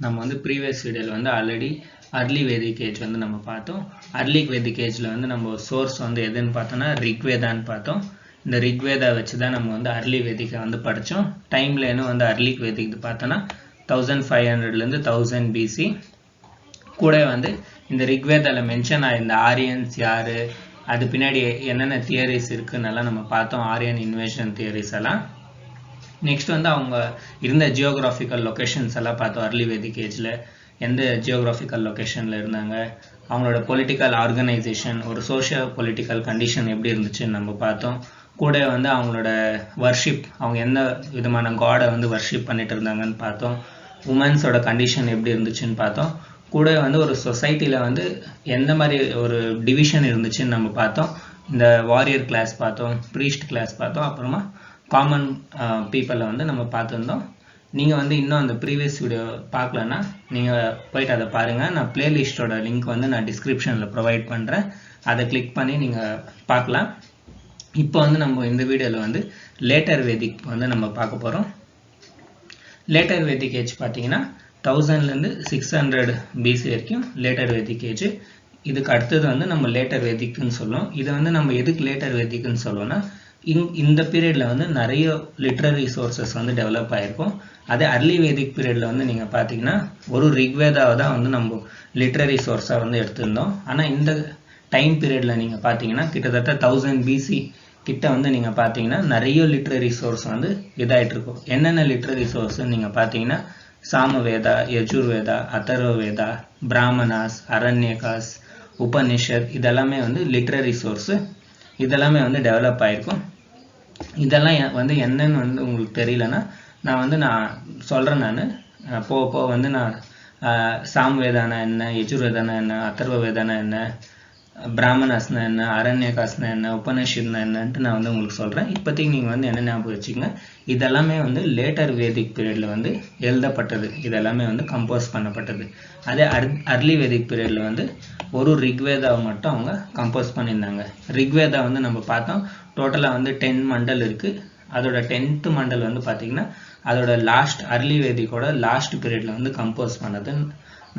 நம்ம வந்து ப்ரீவியஸ் வீடியோவில் வந்து ஆல்ரெடி அர்லி வேதிக் ஏஜ் வந்து நம்ம பார்த்தோம். அர்லி வேதிக் ஏஜில் வந்து நம்ம சோர்ஸ் வந்து எதுன்னு பார்த்தோம்னா ரிக்வேதான்னு பார்த்தோம். இந்த ரிக்வேதா வச்சு தான் நம்ம வந்து அர்லி வேதிக்கை வந்து படித்தோம். டைம் லைனும் வந்து அர்லி வேதிக் பார்த்தோன்னா 1500லேருந்து 1000 BC. கூட வந்து இந்த ரிக்வேதாவில் மென்ஷன் ஆகிருந்த ஆரியன்ஸ் யார், அது பின்னாடி என்னென்ன தியரிஸ் இருக்குன்னெல்லாம் நம்ம பார்த்தோம். ஆரியன் இன்வேஷன் தியரிஸ் எல்லாம். நெக்ஸ்ட் வந்து அவங்க இருந்த ஜியோகிராஃபிக்கல் லொக்கேஷன்ஸ் எல்லாம் பார்த்தோம். அர்லி வேதிக் ஏஜில் எந்த ஜியோகிராஃபிக்கல் லொக்கேஷனில் இருந்தாங்க, அவங்களோட பொலிட்டிக்கல் ஆர்கனைசேஷன், ஒரு சோஷியோ பொலிட்டிக்கல் கண்டிஷன் எப்படி இருந்துச்சுன்னு நம்ம பார்த்தோம். கூட வந்து அவங்களோட வர்ஷிப், அவங்க எந்த விதமான காடை வந்து வர்ஷிப் பண்ணிட்டு இருந்தாங்கன்னு பார்த்தோம். உமன்ஸோட கண்டிஷன் எப்படி இருந்துச்சுன்னு பார்த்தோம். கூட வந்து ஒரு சொசைட்டியில் வந்து எந்த மாதிரி ஒரு டிவிஷன் இருந்துச்சுன்னு நம்ம பார்த்தோம். இந்த வாரியர் கிளாஸ் பார்த்தோம், ப்ரீஸ்ட் கிளாஸ் பார்த்தோம், அப்புறமா காமன் பீப்புளை வந்து நம்ம பார்த்துருந்தோம். நீங்கள் வந்து இன்னும் அந்த ப்ரீவியஸ் வீடியோ பார்க்கலன்னா நீங்கள் போயிட்டு அதை பாருங்கள். நான் பிளேலிஸ்ட்டோட லிங்க் வந்து நான் டிஸ்கிரிப்ஷனில் ப்ரொவைட் பண்ணுறேன். அதை கிளிக் பண்ணி நீங்கள் பார்க்கலாம். இப்போ வந்து நம்ம இந்த வீடியோவில் வந்து லேட்டர் வேதிக் வந்து நம்ம பார்க்க போகிறோம். லேட்டர் வேதிக் ஏஜ் பார்த்தீங்கன்னா 1000லேருந்து 600 BC வரைக்கும் லேட்டர் வேதிக் ஏஜ். இதுக்கு அடுத்தது வந்து நம்ம லேட்டர் வேதிக்குன்னு சொல்லுவோம். இதை வந்து நம்ம எதுக்கு லேட்டர் வேதிக்குன்னு சொல்லுவோம்னா, இந்த பீரியடில் வந்து நிறைய லிட்ரரி சோர்சஸ் வந்து டெவலப் ஆகிருக்கும். அதே அர்லி வேதிக் பீரியடில் வந்து நீங்கள் பார்த்தீங்கன்னா ஒரு ரிக்வேதாவை தான் வந்து நம்ம லிட்ரரி சோர்ஸாக வந்து எடுத்திருந்தோம். ஆனால் இந்த டைம் பீரியடில் நீங்கள் பார்த்தீங்கன்னா கிட்டத்தட்ட 1000 BC கிட்ட வந்து நீங்கள் பார்த்தீங்கன்னா நிறைய லிட்ரரி சோர்ஸ் வந்து இதாகிட்டு இருக்கும். என்னென்ன லிட்ரரி சோர்ஸ்ன்னு நீங்கள் பார்த்தீங்கன்னா சாமவேதா, யஜுர்வேதா, அதர்வவேதா, பிராமணாஸ், அரண்யகாஸ், உபனிஷத், இதெல்லாமே வந்து லிட்ரரி சோர்ஸு. இதெல்லாமே வந்து டெவலப் ஆகிருக்கும். இதெல்லாம் வந்து என்னன்னு வந்து உங்களுக்கு தெரியலன்னா நான் சொல்கிறேன். நான் போக வந்து நான் சாம்வேதானா என்ன, யஜுர்வேதானா என்ன, அதர்வவேதானா என்ன, பிராமணாஸ்னா என்ன, அரண்யகாஸ்னா என்ன, உபனிஷத்னா என்னன்ட்டு நான் வந்து உங்களுக்கு சொல்கிறேன். இப்போதைக்கு நீங்கள் வந்து என்ன ஞாபகம் வச்சுக்கோங்க, இதெல்லாமே வந்து லேட்டர் வேதிக் பீரியடில் வந்து எழுதப்பட்டது. இதெல்லாமே வந்து கம்போஸ் பண்ணப்பட்டது. அதே அர்லி வேதிக் பீரியடில் வந்து ஒரு ரிக்வேதாவை மட்டும் அவங்க கம்போஸ் பண்ணியிருந்தாங்க. ரிக்வேதா வந்து நம்ம பார்த்தோம், டோட்டலாக வந்து 10 மண்டல் இருக்குது. அதோட 10th மண்டல் வந்து பார்த்திங்கன்னா அதோட லாஸ்ட் அர்லி வேதிக்கோட லாஸ்ட் பீரியடில் வந்து கம்போஸ் பண்ணதுன்னு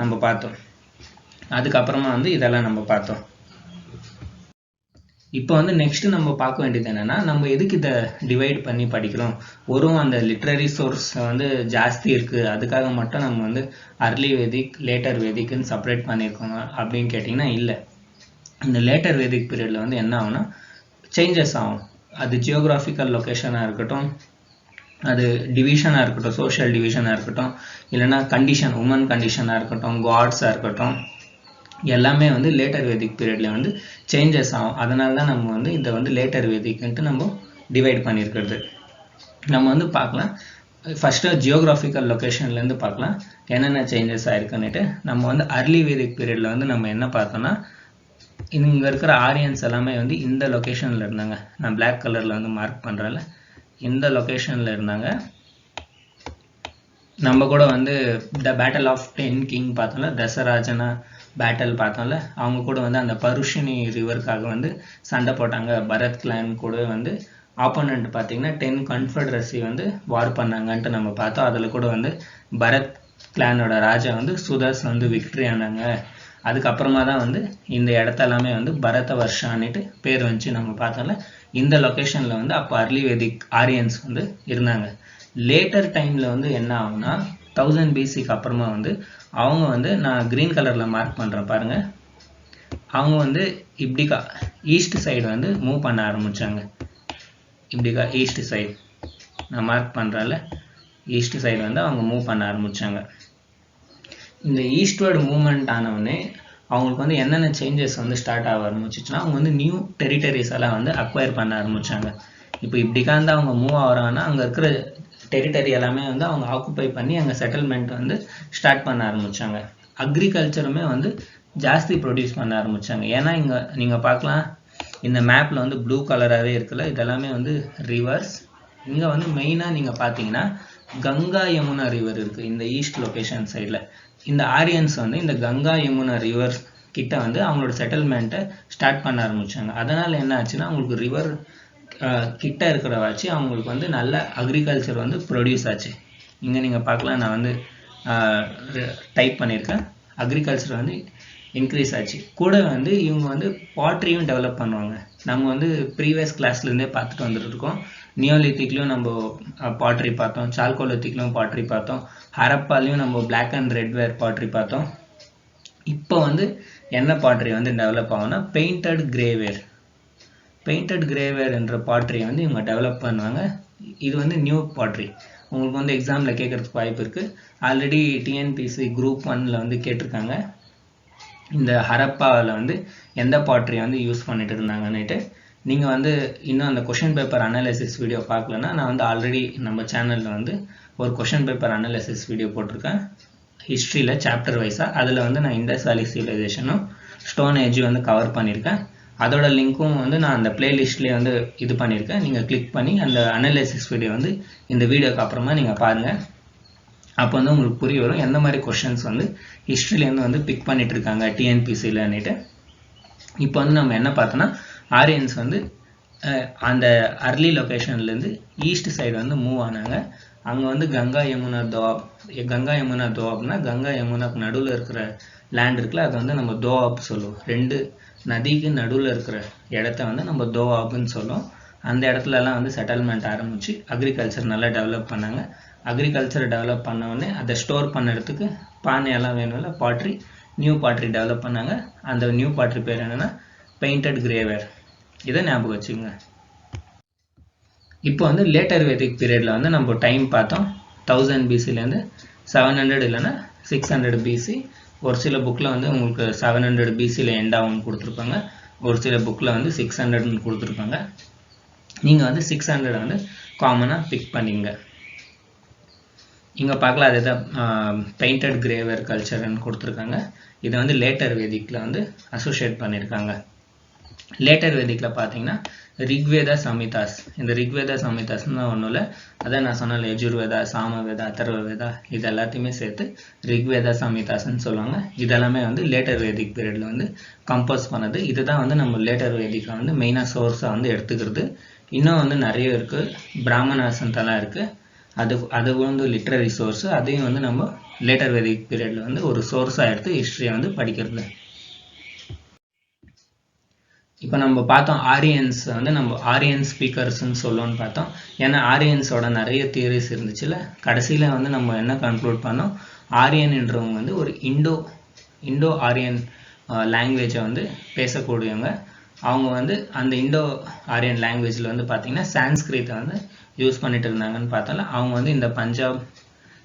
நம்ம பார்த்தோம். அதுக்கப்புறமா வந்து இதெல்லாம் நம்ம பார்த்தோம். இப்போ வந்து நெக்ஸ்ட் நம்ம பார்க்க வேண்டியது என்னன்னா, நம்ம எதுக்கு இதை டிவைட் பண்ணி படிக்கிறோம். அந்த லிட்ரரி சோர்ஸ் வந்து ஜாஸ்தி இருக்கு, அதுக்காக மட்டும் நம்ம வந்து அர்லி வேதிக் லேட்டர் வேதிக்னு செப்பரேட் பண்ணியிருக்கோங்க அப்படின்னு கேட்டிங்கன்னா இல்லை. இந்த லேட்டர் வேதிக் பீரியடில் வந்து என்ன ஆகும்னா சேஞ்சஸ் ஆகும். அது ஜியோகிராஃபிக்கல் லொக்கேஷனாக இருக்கட்டும், அது டிவிஷனாக இருக்கட்டும், சோஷியல் டிவிஷனாக இருக்கட்டும், இல்லைன்னா கண்டிஷன், உமன் கண்டிஷனாக இருக்கட்டும், காட்ஸாக இருக்கட்டும், எல்லாமே வந்து லேட்டர் வேதிக் பீரியடில் வந்து சேஞ்சஸ் ஆகும். அதனால தான் நம்ம வந்து இதை வந்து லேட்டர் வேதிக்ன்ட்டு நம்ம டிவைட் பண்ணியிருக்கிறது. நம்ம வந்து பார்க்கலாம். ஃபஸ்ட்டு ஜியோகிராஃபிக்கல் லொக்கேஷன்லேருந்து பார்க்கலாம் என்னென்ன சேஞ்சஸ் ஆகிருக்குன்னுட்டு. நம்ம வந்து அர்லி வேதிக் பீரியடில் வந்து நம்ம என்ன பார்த்தோம்னா, இங்கே இருக்கிற ஆரியன்ஸ் எல்லாமே வந்து இந்த லொக்கேஷனில் இருந்தாங்க. நான் பிளாக் கலரில் வந்து மார்க் பண்ணுறேன்ல, இந்த லொக்கேஷனில் இருந்தாங்க. நம்ம கூட வந்து த பேட்டில் ஆஃப் 10 கிங் பார்த்தோம்ல, தசராஜனா பேட்டில் பார்த்தோம்ல, அவங்க கூட வந்து அந்த பருஷினி ரிவருக்காக வந்து சண்டை போட்டாங்க. பரத் கிளான் கூட வந்து ஆப்போனண்ட் பார்த்தீங்கன்னா 10 கன்ஃபெடரசி வந்து வார் பண்ணாங்கன்ட்டு நம்ம பார்த்தோம். அதில் கூட வந்து பரத் கிளானோட ராஜா வந்து சுதர்ஸ் வந்து விக்ட்ரி ஆனாங்க. அதுக்கப்புறமா தான் வந்து இந்த இடத்தெல்லாமே வந்து பரத வருஷான்னுட்டு பேர் வந்துச்சு நம்ம பார்த்தோம்ல. இந்த லொக்கேஷனில் வந்து அப்போ அர்லி வேதிக் ஆரியன்ஸ் வந்து இருந்தாங்க. லேட்டர் டைமில் வந்து என்ன ஆகும்னா 1000 BCக்கு அப்புறமா வந்து அவங்க வந்து, நான் க்ரீன் கலரில் மார்க் பண்ணுறேன் பாருங்கள், அவங்க வந்து இப்படிக்கா ஈஸ்ட் சைடு வந்து மூவ் பண்ண ஆரம்பித்தாங்க. இப்படிக்கா ஈஸ்ட் சைடு நான் மார்க் பண்ணுறேன்ல, ஈஸ்ட் சைடு வந்து அவங்க மூவ் பண்ண ஆரம்பித்தாங்க. இந்த ஈஸ்ட்வர்டு மூவ்மெண்ட் ஆனவுடனே அவங்களுக்கு வந்து என்னென்ன சேஞ்சஸ் வந்து ஸ்டார்ட் ஆக ஆரம்பிச்சிச்சுன்னா, அவங்க வந்து நியூ டெரிட்டரிஸ் எல்லாம் வந்து அக்வயர் பண்ண ஆரம்பித்தாங்க. இப்போ இப்படிக்கா வந்து அவங்க மூவ் ஆகிறாங்கன்னா அங்கே இருக்கிற டெரிட்டரி எல்லாமே வந்து அவங்க ஆக்குப்பை பண்ணி அங்கே செட்டில்மெண்ட் வந்து ஸ்டார்ட் பண்ண ஆரம்பித்தாங்க. அக்ரிகல்ச்சருமே வந்து ஜாஸ்தி ப்ரொடியூஸ் பண்ண ஆரம்பித்தாங்க. ஏன்னா இங்கே நீங்கள் பார்க்கலாம், இந்த மேப்பில் வந்து ப்ளூ கலராகவே இருக்குல்ல, இதெல்லாமே வந்து ரிவர்ஸ். இங்கே வந்து மெயினாக நீங்கள் பார்த்தீங்கன்னா கங்கா யமுனா ரிவர் இருக்குது இந்த ஈஸ்ட் லொக்கேஷன் சைடில். இந்த ஆரியன்ஸ் வந்து இந்த கங்கா யமுனா ரிவர் கிட்ட வந்து அவங்களோட செட்டில்மெண்ட்டை ஸ்டார்ட் பண்ண ஆரம்பித்தாங்க. அதனால் என்ன ஆச்சுன்னா, அவங்களுக்கு ரிவர் கிட்ட இருக்கிற வச்சு அவங்களுக்கு வந்து நல்ல அக்ரிகல்ச்சர் வந்து ப்ரொடியூஸ் ஆச்சு. இங்கே நீங்கள் பார்க்கலாம், நான் வந்து டைப் பண்ணியிருக்கேன். அக்ரிகல்ச்சர் வந்து இன்க்ரீஸ் ஆச்சு. கூட வந்து இவங்க வந்து பாட்ரியும் டெவலப் பண்ணுவாங்க. நம்ம வந்து ப்ரீவியஸ் கிளாஸ்லேருந்தே பார்த்துட்டு வந்துட்டு இருக்கோம். நியோலித்திக்லையும் நம்ம பாட்ரி பார்த்தோம், சால்கோலித்திக்லையும் பாட்ரி பார்த்தோம், ஹரப்பாலையும் நம்ம black and red ware pottery பார்த்தோம். இப்போ வந்து என்ன பாட்ரி வந்து டெவலப் ஆகும்னா பெயிண்டட் கிரேவேர். பெயிண்டட் கிரேவேர் என்ற பாட்ரியை வந்து இவங்க டெவலப் பண்ணுவாங்க. இது வந்து நியூ பாட்ரி. உங்களுக்கு வந்து எக்ஸாமில் கேட்குறதுக்கு வாய்ப்பு இருக்குது. ஆல்ரெடி டிஎன்பிசி குரூப் 1ல் வந்து கேட்டிருக்காங்க, இந்த ஹரப்பாவில் வந்து எந்த பாட்ரியை வந்து யூஸ் பண்ணிட்டு இருந்தாங்கன்னுட்டு. நீங்கள் வந்து இன்னும் அந்த கொஷின் பேப்பர் அனாலிசிஸ் வீடியோ பார்க்கலன்னா, நான் வந்து ஆல்ரெடி நம்ம சேனலில் வந்து ஒரு கொஷின் பேப்பர் அனாலிசிஸ் வீடியோ போட்டிருக்கேன் ஹிஸ்ட்ரியில் சாப்டர் வைஸாக. அதில் வந்து நான் இண்டஸ் வேலி சிவிலைசேஷனும் ஸ்டோன் ஏஜும் வந்து கவர் பண்ணியிருக்கேன். அதோட லிங்க்கும் வந்து நான் அந்த பிளேலிஸ்ட்லேயே வந்து இது பண்ணியிருக்கேன். நீங்கள் கிளிக் பண்ணி அந்த அனாலிசிஸ் வீடியோ வந்து இந்த வீடியோக்கு அப்புறமா நீங்கள் பாருங்கள். அப்போ வந்து உங்களுக்கு புரிய வரும் எந்த மாதிரி கொஷின்ஸ் வந்து ஹிஸ்ட்ரியிலேருந்து வந்து பிக் பண்ணிட்டு இருக்காங்க டிஎன்பிசிலன்னுட்டு. இப்போ வந்து நம்ம என்ன பார்த்தோன்னா, ஆரியன்ஸ் வந்து அந்த அர்லி லொக்கேஷன்லேருந்து ஈஸ்ட் சைடு வந்து மூவ் ஆனாங்க. அங்கே வந்து கங்கா யமுனா தோவாப். கங்கா யமுனா தோவாப்னா கங்கா யமுனாக்கு நடுவில் இருக்கிற லேண்ட் இருக்குல்ல, அதை வந்து நம்ம தோவாப் சொல்லுவோம். 2 நதிக்கு நடுவில் இருக்கிற இடத்த வந்து நம்ம தோவாப்னு சொல்லுவோம். அந்த இடத்துலலாம் வந்து செட்டில்மெண்ட் ஆரம்பித்து அக்ரிகல்ச்சர் நல்லா டெவலப் பண்ணாங்க. அக்ரிகல்ச்சர் டெவலப் பண்ணோடனே அதை ஸ்டோர் பண்ணுறதுக்கு பானையெல்லாம் வேணும்ல, பாட்ரி, நியூ பாட்ரி டெவலப் பண்ணாங்க. அந்த நியூ பாட்ரி பேர் என்னென்னா பெயிண்டட் கிரேவேர். இதை ஞாபகம் வச்சுக்கோங்க. இப்போ வந்து லேட்டர் வேதிக் பீரியடில் வந்து நம்ம டைம் பார்த்தோம். 1000 BCலேருந்து 700 இல்லைன்னா 600 BC. ஒரு சில புக்கில் வந்து உங்களுக்கு 700 BCயில் எண்ட் ஆகும்னு கொடுத்துருப்பாங்க. ஒரு சில புக்கில் வந்து 600ன்னு கொடுத்துருப்பாங்க. நீங்கள் வந்து 600 வந்து காமனாக பிக் பண்ணிங்க. இங்கே பார்க்கலாம், அதே தான் பெயிண்டட் கிரேவேர் கல்ச்சர்னு கொடுத்துருக்காங்க. இதை வந்து லேட்டர் வேதிக்கில் வந்து அசோசியேட் பண்ணியிருக்காங்க. லேட்டர் வேதிக்கில் பார்த்தீங்கன்னா ரிக்வேதா சமிதாஸ். இந்த ரிக்வேதா சமிதாஸ்னு தான் ஒன்றும் இல்லை, அதான் நான் சொன்னேன், யஜுர்வேதா, சாமவேதா, அதர்வ வேதா, இது எல்லாத்தையுமே சேர்த்து ரிக்வேதா சமிதாஸ்ன்னு சொல்லுவாங்க. இதெல்லாமே வந்து லேட்டர் வேதிக் பீரியடில் வந்து கம்போஸ் பண்ணது. இதுதான் வந்து நம்ம லேட்டர் வேதிக்கில் வந்து மெயினாக சோர்ஸாக வந்து எடுத்துக்கிறது. இன்னும் வந்து நிறைய இருக்குது, பிராமணாசந்தெல்லாம் இருக்குது. அது வந்து லிட்ரரி சோர்ஸு. அதையும் வந்து நம்ம லேட்டர் வேதிக் பீரியடில் வந்து ஒரு சோர்ஸாக எடுத்து ஹிஸ்ட்ரியை வந்து படிக்கிறது. இப்போ நம்ம பார்த்தோம் ஆரியன்ஸ் வந்து நம்ம ஆரியன் ஸ்பீக்கர்ஸ்ன்னு சொல்லுவோம்னு பார்த்தோம். ஏன்னா ஆரியன்ஸோட நிறைய தியரிஸ் இருந்துச்சுல. கடைசியில் வந்து நம்ம என்ன கன்க்ளூட் பண்ணோம், ஆரியன்ன்றவங்க வந்து ஒரு இண்டோ ஆரியன் லாங்குவேஜை வந்து பேசக்கூடியவங்க. அவங்க வந்து அந்த இண்டோ ஆரியன் லாங்குவேஜில் வந்து பார்த்திங்கன்னா சான்ஸ்கிரித்தை வந்து யூஸ் பண்ணிட்டு இருந்தாங்கன்னு பார்த்தாலும், அவங்க வந்து இந்த பஞ்சாப்,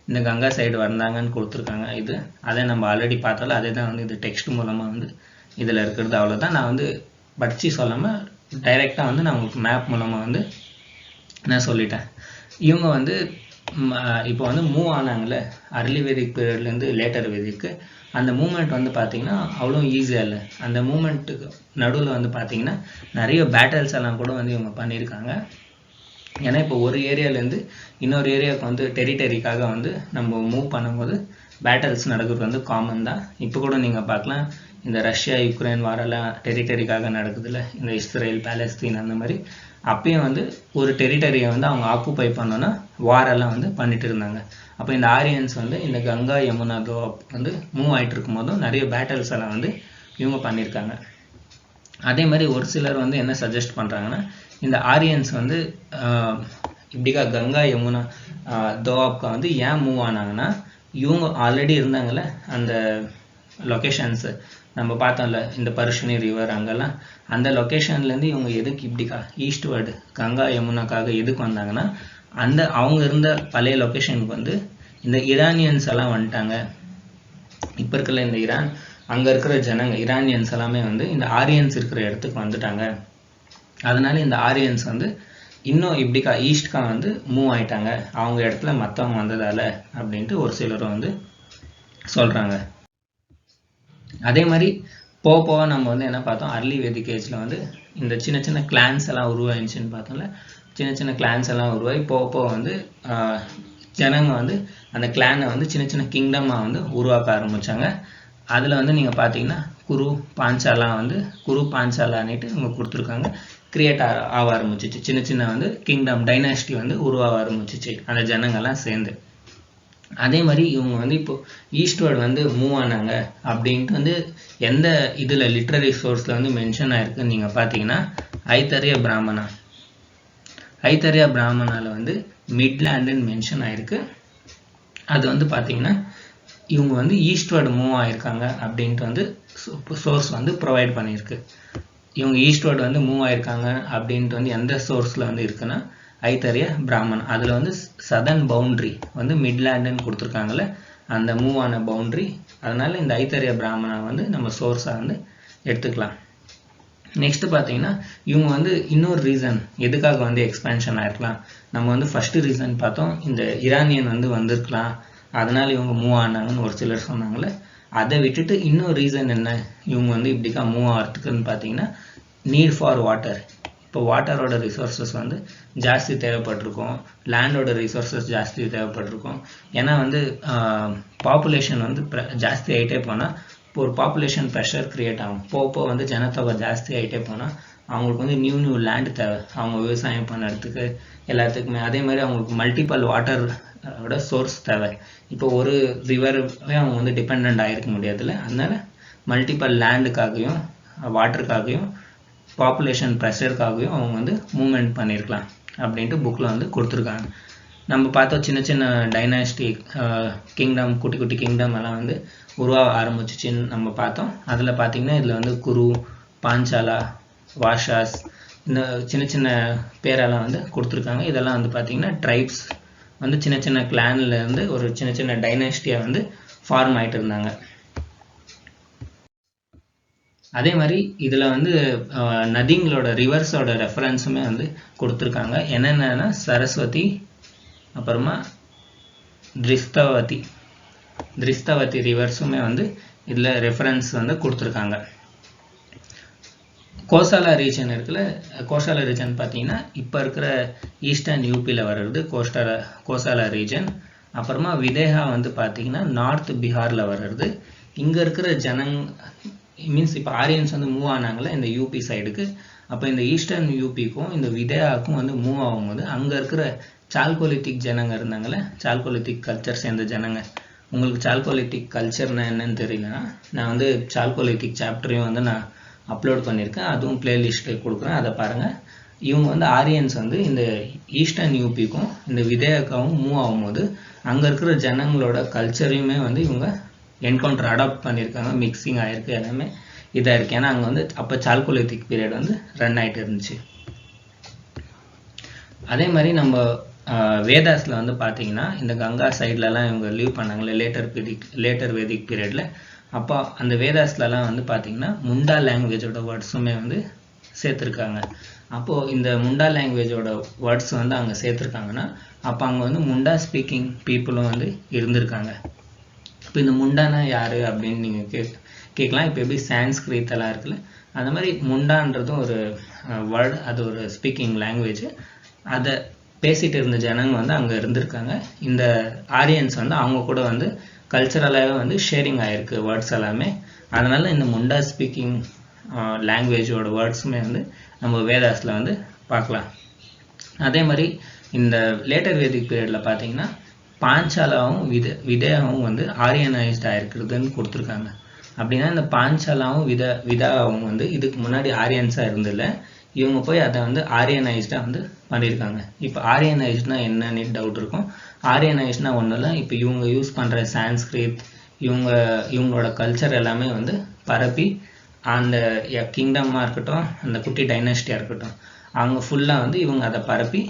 இந்த கங்கா சைடு வந்தாங்கன்னு கொடுத்துருக்காங்க. இது அதை நம்ம ஆல்ரெடி பார்த்தாலும் அதே தான் வந்து இது டெக்ஸ்ட் மூலமாக வந்து இதில் இருக்கிறது. அவ்வளோதான். நான் வந்து படித்து சொல்லாமல் டைரெக்டாக வந்து நான் உங்களுக்கு மேப் மூலமாக வந்து நான் சொல்லிட்டேன். இவங்க வந்து இப்போ வந்து மூவ் ஆனாங்களே அர்லி வேதிக் பீரியட்லேருந்து லேட்டர் வேதிக்கு. அந்த மூமெண்ட் வந்து பார்த்திங்கன்னா அவ்வளோ ஈஸியாக இல்லை. அந்த மூமெண்ட்டுக்கு நடுவில் வந்து பார்த்திங்கன்னா நிறைய பேட்டல்ஸ் எல்லாம் கூட வந்து இவங்க பண்ணியிருக்காங்க. ஏன்னா இப்போ ஒரு ஏரியாலேருந்து இன்னொரு ஏரியாவுக்கு வந்து டெரிட்டரிக்காக வந்து நம்ம மூவ் பண்ணும்போது பேட்டல்ஸ் நடக்கிறது வந்து காமன் தான். இப்போ கூட நீங்கள் பார்க்கலாம், இந்த ரஷ்யா யுக்ரைன் வாரெல்லாம் டெரிட்டரிக்காக நடக்குதுல்ல, இந்த இஸ்ரேல் பாலஸ்தீன் அந்த மாதிரி. அப்பயும் வந்து ஒரு டெரிட்டரியை வந்து அவங்க ஆக்குப்பை பண்ணோன்னா வாரெல்லாம் வந்து பண்ணிட்டு இருந்தாங்க. அப்போ இந்த ஆரியன்ஸ் வந்து இந்த கங்கா யமுனா தோவாப் வந்து மூவ் ஆகிட்டு இருக்கும் போதும் நிறைய பேட்டல்ஸ் எல்லாம் வந்து இவங்க பண்ணியிருக்காங்க. அதே மாதிரி ஒரு சிலர் வந்து என்ன சஜஸ்ட் பண்ணுறாங்கன்னா, இந்த ஆரியன்ஸ் வந்து இப்படிக்கா கங்கா யமுனா தோவாப்கா வந்து ஏன் மூவ் ஆனாங்கன்னா, இவங்க ஆல்ரெடி இருந்தாங்கல்ல அந்த லொக்கேஷன்ஸு நம்ம பார்த்தோம்ல, இந்த பர்ஷினி ரிவர் அங்கெல்லாம், அந்த லொக்கேஷன்லேருந்து இவங்க எதுக்கு இப்படிக்கா ஈஸ்ட்வர்டு கங்கா யமுனாக்காக எதுக்கு வந்தாங்கன்னா, அந்த அவங்க இருந்த பழைய லொக்கேஷனுக்கு வந்து இந்த ஈரானியன்ஸ் எல்லாம் வந்துட்டாங்க. இப்போ இருக்கிற இந்த ஈரான், அங்கே இருக்கிற ஜனங்க ஈரானியன்ஸ் எல்லாமே வந்து இந்த ஆரியன்ஸ் இருக்கிற இடத்துக்கு வந்துட்டாங்க. அதனால இந்த ஆரியன்ஸ் வந்து இன்னும் இப்படிக்கா ஈஸ்ட்கா வந்து மூவ் ஆயிட்டாங்க, அவங்க இடத்துல மற்றவங்க வந்ததால அப்படின்ட்டு ஒரு சிலர் வந்து சொல்கிறாங்க. அதே மாதிரி போக நம்ம வந்து என்ன பார்த்தோம், அர்லி வேதிக் ஏஜில் வந்து இந்த சின்ன சின்ன கிளான்ஸ் எல்லாம் உருவாயிடுச்சுன்னு பார்த்தோம்ல. சின்ன சின்ன கிளான்ஸ் எல்லாம் உருவாகி போக வந்து ஜனங்க வந்து அந்த கிளானை வந்து சின்ன சின்ன கிங்டமாக வந்து உருவாக்க ஆரம்பித்தாங்க. அதில் வந்து நீங்கள் பார்த்தீங்கன்னா குரு பாஞ்சாலான்னுட்டு இவங்க கொடுத்துருக்காங்க. கிரியேட் ஆக ஆரம்பிச்சிச்சு. சின்ன சின்ன வந்து கிங்டம் டைனாஸ்டி வந்து உருவாக ஆரம்பிச்சிச்சு அந்த ஜனங்கள்லாம் சேர்ந்து. அதே மாதிரி இவங்க வந்து இப்போ ஈஸ்ட்வர்ட் வந்து மூவ் ஆனாங்க அப்படின்ட்டு வந்து எந்த இதில் லிட்ரரி சோர்ஸில் வந்து மென்ஷன் ஆயிருக்குன்னு நீங்கள் பார்த்தீங்கன்னா ஐத்தரிய பிராமணால வந்து மிட்லாண்டுன்னு மென்ஷன் ஆயிருக்கு. அது வந்து பார்த்தீங்கன்னா இவங்க வந்து ஈஸ்ட்வர்டு மூவ் ஆயிருக்காங்க அப்படின்ட்டு வந்து சோர்ஸ் வந்து ப்ரொவைட் பண்ணியிருக்கு. இவங்க ஈஸ்ட்வர்டு வந்து மூவ் ஆயிருக்காங்க அப்படின்ட்டு வந்து எந்த சோர்ஸில் வந்து இருக்குன்னா ஐத்தரிய பிராமன். அதில் வந்து சதர்ன் பவுண்ட்ரி வந்து மிட்லாண்டுன்னு கொடுத்துருக்காங்கல்ல, அந்த மூவ் ஆன பவுண்ட்ரி. அதனால இந்த ஐத்தரிய பிராமணா வந்து நம்ம சோர்ஸாக வந்து எடுத்துக்கலாம். நெக்ஸ்ட் பார்த்தீங்கன்னா இவங்க வந்து இன்னொரு ரீசன் எதுக்காக வந்து எக்ஸ்பேன்ஷன் ஆயிருக்கலாம். நம்ம வந்து ஃபர்ஸ்ட் ரீசன் பார்த்தோம், இந்த ஈரானியன் வந்து வந்திருக்கலாம், அதனால இவங்க மூவ் ஆனாங்கன்னு ஒரு சிலர் சொன்னாங்கல்ல. அதை விட்டுட்டு இன்னொரு ரீசன் என்ன இவங்க வந்து இப்படிக்கா மூவ் ஆகிறதுக்குன்னு பார்த்தீங்கன்னா நீட் ஃபார் வாட்டர். இப்போ வாட்டரோட ரிசோர்ஸஸ் வந்து ஜாஸ்தி தேவைப்பட்டிருக்கும், லேண்டோட ரிசோர்ஸஸ் ஜாஸ்தி தேவைப்பட்டிருக்கும். ஏன்னா வந்து பாப்புலேஷன் வந்து ஜாஸ்தி ஆகிட்டே போனால் இப்போ ஒரு பாப்புலேஷன் ப்ரெஷர் க்ரியேட் ஆகும். போக வந்து ஜனத்தொகை ஜாஸ்தி ஆகிட்டே போனால் அவங்களுக்கு வந்து நியூ லேண்ட் தேவை, அவங்க விவசாயம் பண்ணுறதுக்கு எல்லாத்துக்குமே. அதே மாதிரி அவங்களுக்கு மல்டிபிள் வாட்டரோட சோர்ஸ் தேவை. இப்போ ஒரு ரிவரவே அவங்க வந்து டிபெண்ட் ஆகிருக்க முடியாதுல்ல. அதனால மல்டிபிள் லேண்டுக்காகவும் வாட்டருக்காகவும் பாப்புலேஷன் ப்ரெஷருக்காகவும் அவங்க வந்து மூவ்மெண்ட் பண்ணியிருக்கலாம் அப்படின்ட்டு புக்கில் வந்து கொடுத்துருக்காங்க. நம்ம பார்த்தோம் சின்ன சின்ன டைனாஸ்டி கிங்டம், குட்டி குட்டி கிங்டம் எல்லாம் வந்து உருவாக ஆரம்பிச்சிச்சின்னு நம்ம பார்த்தோம். அதில் பார்த்தீங்கன்னா இதில் வந்து குரு, பாஞ்சாலா, வாஷாஸ் இந்த சின்ன சின்ன பேரெல்லாம் வந்து கொடுத்துருக்காங்க. இதெல்லாம் வந்து பார்த்தீங்கன்னா ட்ரைப்ஸ் வந்து சின்ன சின்ன கிளான்லேருந்து ஒரு சின்ன சின்ன டைனாஸ்டியாக வந்து ஃபார்ம் ஆகிட்டு இருந்தாங்க. அதே மாதிரி இதில் வந்து நதிங்களோட ரிவர்ஸோட ரெஃபரன்ஸுமே வந்து கொடுத்துருக்காங்க. என்னென்னா சரஸ்வதி, அப்புறமா திரிஸ்தவதி ரிவர்ஸுமே வந்து இதில் ரெஃபரன்ஸ் வந்து கொடுத்துருக்காங்க. கோசாலா ரீஜன் இருக்குல்ல, கோசாலா ரீஜன் பார்த்தீங்கன்னா இப்போ இருக்கிற ஈஸ்டர்ன் யூபியில் வர்றது கோசாலா ரீஜன். அப்புறமா விதேகா வந்து பார்த்தீங்கன்னா நார்த் பீகாரில் வர்றது. இங்கே இருக்கிற மீன்ஸ் இப்போ ஆரியன்ஸ் வந்து மூவ் ஆனாங்களே இந்த யூபி சைடுக்கு. அப்போ இந்த ஈஸ்டர்ன் யூபிக்கும் இந்த விதேகாக்கும் வந்து மூவ் ஆகும்போது அங்கே இருக்கிற சால்கோலித்திக் ஜனங்க இருந்தாங்களே, சால்கோலித்திக் கல்ச்சர் சேர்ந்த ஜனங்க. உங்களுக்கு சால்கோலித்திக் கல்ச்சர்னா என்னன்னு தெரியலன்னா நான் வந்து சால்கோலித்திக் சாப்டரையும் வந்து நான் அப்லோட் பண்ணியிருக்கேன், அதுவும் பிளேலிஸ்ட்டில் கொடுக்குறேன், அதை பாருங்கள். இவங்க வந்து ஆரியன்ஸ் வந்து இந்த ஈஸ்டர்ன் யூபிக்கும் இந்த விதேகாவும் மூவ் ஆகும்போது அங்கே இருக்கிற ஜனங்களோட கல்ச்சரையுமே வந்து இவங்க என்கவுண்டர் அடாப்ட் பண்ணியிருக்காங்க, மிக்சிங் ஆகிருக்கு, எல்லாமே இதாக இருக்குது. ஏன்னா அங்கே வந்து அப்போ சால்கோலித்திக் பீரியட் வந்து ரன் ஆகிட்டு இருந்துச்சு. அதே மாதிரி நம்ம வேதாஸில் வந்து பார்த்தீங்கன்னா இந்த கங்கா சைட்லலாம் இவங்க லீவ் பண்ணாங்களே லேட்டர் வேதிக் பீரியடில். அப்போ அந்த வேதாஸ்லலாம் வந்து பார்த்தீங்கன்னா முண்டா லாங்குவேஜோட வேர்ட்ஸுமே வந்து சேர்த்துருக்காங்க. அப்போது இந்த முண்டா லாங்குவேஜோட வேர்ட்ஸ் வந்து அங்கே சேர்த்துருக்காங்கன்னா அப்போ அங்கே வந்து முண்டா ஸ்பீக்கிங் பீப்புளும் வந்து இருந்திருக்காங்க. இப்போ இந்த முண்டானா யார் அப்படின்னு நீங்கள் கேட்கலாம். இப்போ எப்படி சான்ஸ்கிரிட் எல்லாம் இருக்குல்ல, அந்த மாதிரி முண்டான்றதும் ஒரு வேர்டு, அது ஒரு ஸ்பீக்கிங் லாங்குவேஜ். அதை பேசிகிட்டு இருந்த ஜனங்க வந்து அங்கே இருந்திருக்காங்க. இந்த ஆரியன்ஸ் வந்து அவங்க கூட வந்து கல்ச்சரலாகவே வந்து ஷேரிங் ஆகிருக்கு வேர்ட்ஸ் எல்லாமே. அதனால் இந்த முண்டா ஸ்பீக்கிங் லாங்குவேஜோட வேர்ட்ஸுமே வந்து நம்ம வேதாஸில் வந்து பார்க்கலாம். அதே மாதிரி இந்த லேட்டர் வேதிக் பீரியடில் பார்த்தீங்கன்னா பாஞ்சாலாவும் விதேகாவும் வந்து ஆரியனைஸ்ட் ஆகிருக்கிறதுன்னு கொடுத்துருக்காங்க. அப்படின்னா இந்த பாஞ்சாலாவும் விதாவும் வந்து இதுக்கு முன்னாடி ஆரியன்ஸாக இருந்ததில்ல, இவங்க போய் அதை வந்து ஆரியனைஸ்டாக வந்து பண்ணியிருக்காங்க. இப்போ ஆரியனைஸ்ட்னா என்னன்னு டவுட் இருக்கும். ஆரியனைஸ்ட்னா ஒன்றும் இல்லை, இப்போ இவங்க யூஸ் பண்ணுற சான்ஸ்கிரிட் இவங்களோட கல்ச்சர் எல்லாமே வந்து பரப்பி அந்த கிங்டமாக இருக்கட்டும், அந்த குட்டி டைனாஸ்டியாக இருக்கட்டும், அவங்க ஃபுல்லாக வந்து இவங்க அதை பரப்பி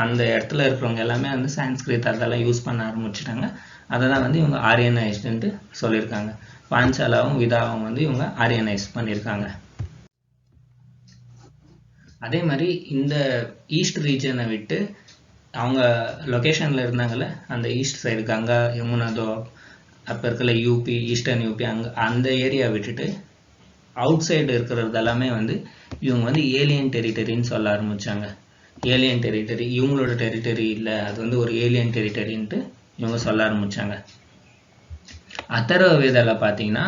அந்த இடத்துல இருக்கிறவங்க எல்லாமே வந்து சான்ஸ்கிரிட் அதெல்லாம் யூஸ் பண்ண ஆரம்பிச்சிட்டாங்க. அதை தான் வந்து இவங்க ஆரியனைஸ்டுன்ட்டு சொல்லியிருக்காங்க. பாஞ்சாலாவும் விதாவும் வந்து இவங்க ஆரியனைஸ் பண்ணியிருக்காங்க. அதே மாதிரி இந்த ஈஸ்ட் ரீஜனை விட்டு அவங்க லொக்கேஷனில் இருந்தாங்கல்ல, அந்த ஈஸ்ட் சைடு கங்கா, யமுனாதோ, அப்போ இருக்கிற யூபி, ஈஸ்டர்ன் யூபி, அந்த ஏரியா விட்டுட்டு அவுட் சைடு இருக்கிறது எல்லாமே வந்து இவங்க வந்து ஏலியன் டெரிட்டரின்னு சொல்ல ஆரம்பித்தாங்க. ஏலியன் டெரிட்டரி, இவங்களோட டெரிட்டரி இல்லை, அது வந்து ஒரு ஏலியன் டெரிட்டரின்ட்டு இவங்க சொல்ல ஆரம்பித்தாங்க. அதர்வ வேதாவில் பார்த்தீங்கன்னா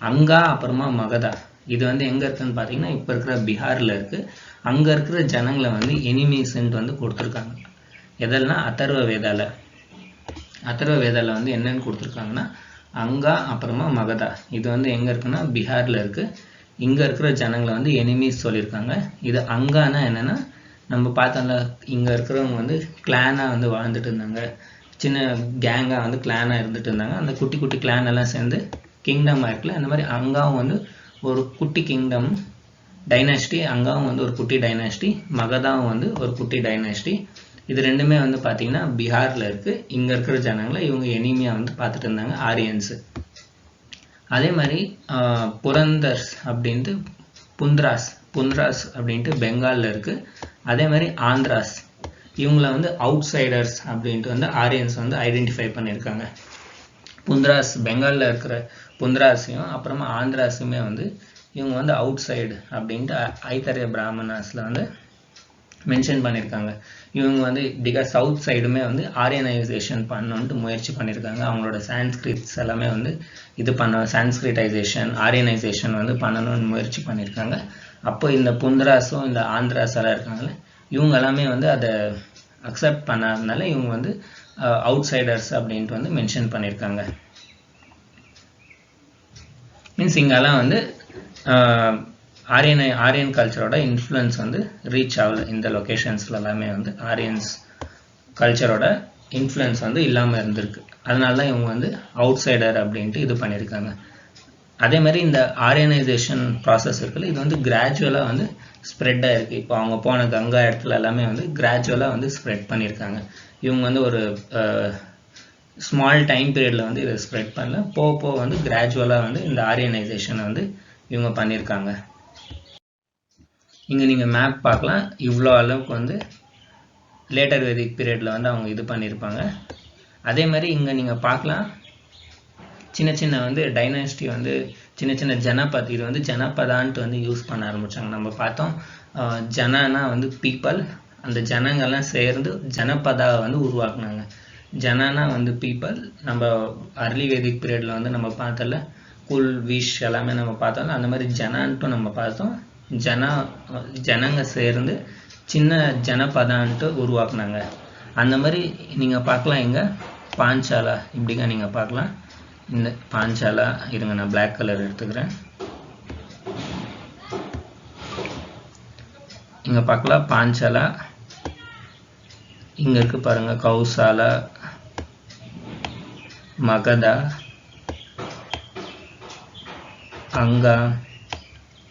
அங்கா, அப்புறமா மகதா, இது வந்து எங்கே இருக்குன்னு பார்த்தீங்கன்னா இப்போ இருக்கிற பீகாரில் இருக்குது. அங்கே இருக்கிற ஜனங்களை வந்து எனிமீஸ்ன்ட்டு வந்து கொடுத்துருக்காங்க. எதெல்லாம் அதர்வ வேதாவில். அதர்வ வேதால வந்து என்னன்னு கொடுத்துருக்காங்கன்னா அங்கா அப்புறமா மகதா. இது வந்து எங்கே இருக்குன்னா பீகாரில் இருக்குது. இங்கே இருக்கிற ஜனங்களை வந்து எனிமீஸ் சொல்லியிருக்காங்க. இது அங்கானா என்னென்னா நம்ம பார்த்தோம்ல இங்கே இருக்கிறவங்க வந்து கிளானாக வந்து வாழ்ந்துட்டு இருந்தாங்க, சின்ன கேங்காக வந்து கிளானாக இருந்துட்டு இருந்தாங்க. அந்த குட்டி குட்டி கிளான் எல்லாம் சேர்ந்து கிங்டமாக இருக்குல்ல, அந்த மாதிரி அங்காவும் வந்து ஒரு குட்டி கிங்டம் டைனாஸ்டி. அங்காவும் வந்து ஒரு குட்டி டைனாஸ்டி, மகதாவும் வந்து ஒரு குட்டி டைனாஸ்டி. இது ரெண்டுமே வந்து பார்த்தீங்கன்னா பீகாரில் இருக்குது. இங்கே இருக்கிற ஜனங்களை இவங்க எனிமியாக வந்து பார்த்துட்டு இருந்தாங்க, ஆரியன்ஸு. அதே மாதிரி புரந்தர்ஸ் அப்படின்ட்டு புந்த்ராஸ் அப்படின்ட்டு பெங்காலில் இருக்குது. அதே மாதிரி ஆந்திராஸ், இவங்கள வந்து அவுட் சைடர்ஸ் அப்படின்ட்டு வந்து ஆரியன்ஸ் வந்து ஐடென்டிஃபை பண்ணியிருக்காங்க. புந்த்ராஸ் பெங்காலில் இருக்கிற புந்த்ராஸையும் அப்புறமா ஆந்திராஸுமே வந்து இவங்க வந்து அவுட் சைடு அப்படின்ட்டு ஐத்தரிய பிராமணாஸில் வந்து மென்ஷன் பண்ணியிருக்காங்க. இவங்க வந்து இப்படிக்கா சவுத் சைடுமே வந்து ஆரியனைசேஷன் பண்ணணுன்ட்டு முயற்சி பண்ணியிருக்காங்க. அவங்களோட சான்ஸ்கிரிட்ஸ் எல்லாமே வந்து இது சான்ஸ்கிரிட்டைசேஷன் ஆரியனைசேஷன் வந்து பண்ணணும்னு முயற்சி பண்ணியிருக்காங்க. அப்போ இந்த புந்த்ராஸும் இந்த ஆந்திராஸ் எல்லாம் இருக்காங்களே, இவங்க எல்லாமே வந்து அதை அக்செப்ட் பண்ணாதனால இவங்க வந்து அவுட் சைடர்ஸ் அப்படின்ட்டு வந்து மென்ஷன் பண்ணியிருக்காங்க. மீன்ஸ் இங்கெல்லாம் வந்து ஆரியன் கல்ச்சரோட இன்ஃப்ளூயன்ஸ் வந்து ரீச் ஆகல. இந்த லொக்கேஷன்ஸில் எல்லாமே வந்து ஆரியன்ஸ் கல்ச்சரோட இன்ஃப்ளூயன்ஸ் வந்து இல்லாமல் இருந்திருக்கு. அதனால தான் இவங்க வந்து அவுட் சைடர் அப்படின்ட்டு இது பண்ணியிருக்காங்க. அதே மாதிரி இந்த ஆரியனைசேஷன் ப்ராசஸ் இருக்குல்ல, இது வந்து கிராஜுவலாக வந்து ஸ்ப்ரெட்டாக இருக்குது. இப்போ அவங்க போன கங்கா இடத்துல எல்லாமே வந்து கிராஜுவலாக வந்து ஸ்ப்ரெட் பண்ணியிருக்காங்க. இவங்க வந்து ஒரு ஸ்மால் டைம் பீரியடில் வந்து இதை ஸ்ப்ரெட் பண்ணல, போக போக வந்து கிராஜுவலாக வந்து இந்த ஆரியனைசேஷனை வந்து இவங்க பண்ணியிருக்காங்க. இங்கே நீங்கள் மேப் பார்க்கலாம், இவ்வளோ அளவுக்கு வந்து லேட்டர் வேதிக் பீரியடில் வந்து அவங்க இது பண்ணியிருப்பாங்க. அதே மாதிரி இங்கே நீங்கள் பார்க்கலாம், சின்ன சின்ன வந்து டைனாஸ்டி வந்து சின்ன சின்ன ஜனபத், இது வந்து ஜனபதான்ட்டு வந்து யூஸ் பண்ண ஆரம்பித்தாங்க. நம்ம பார்த்தோம் ஜனானா வந்து பீப்பிள், அந்த ஜனங்கள்லாம் சேர்ந்து ஜனபதாவை வந்து உருவாக்குனாங்க. ஜனானா வந்து பீப்பிள். நம்ம அர்லி வேதிக் பீரியடில் வந்து நம்ம பார்த்தல குல் விஷ் எல்லாமே நம்ம பார்த்தோம்ல, அந்த மாதிரி ஜனான்ட்டும் நம்ம பார்த்தோம். ஜனங்க சேர்ந்து சின்ன ஜனபதான்ட்டு உருவாக்குனாங்க. அந்த மாதிரி நீங்கள் பார்க்கலாம். இங்கே பாஞ்சாலா இப்படிங்க நீங்கள் பார்க்கலாம். இந்த பாஞ்சாலா இருங்க, நான் பிளாக் கலர் எடுத்துக்கிறேன். இங்கே பார்க்கலாம் பாஞ்சாலா. இங்கே இருக்கு பாருங்க கௌசாலா, மகதா, அங்கா,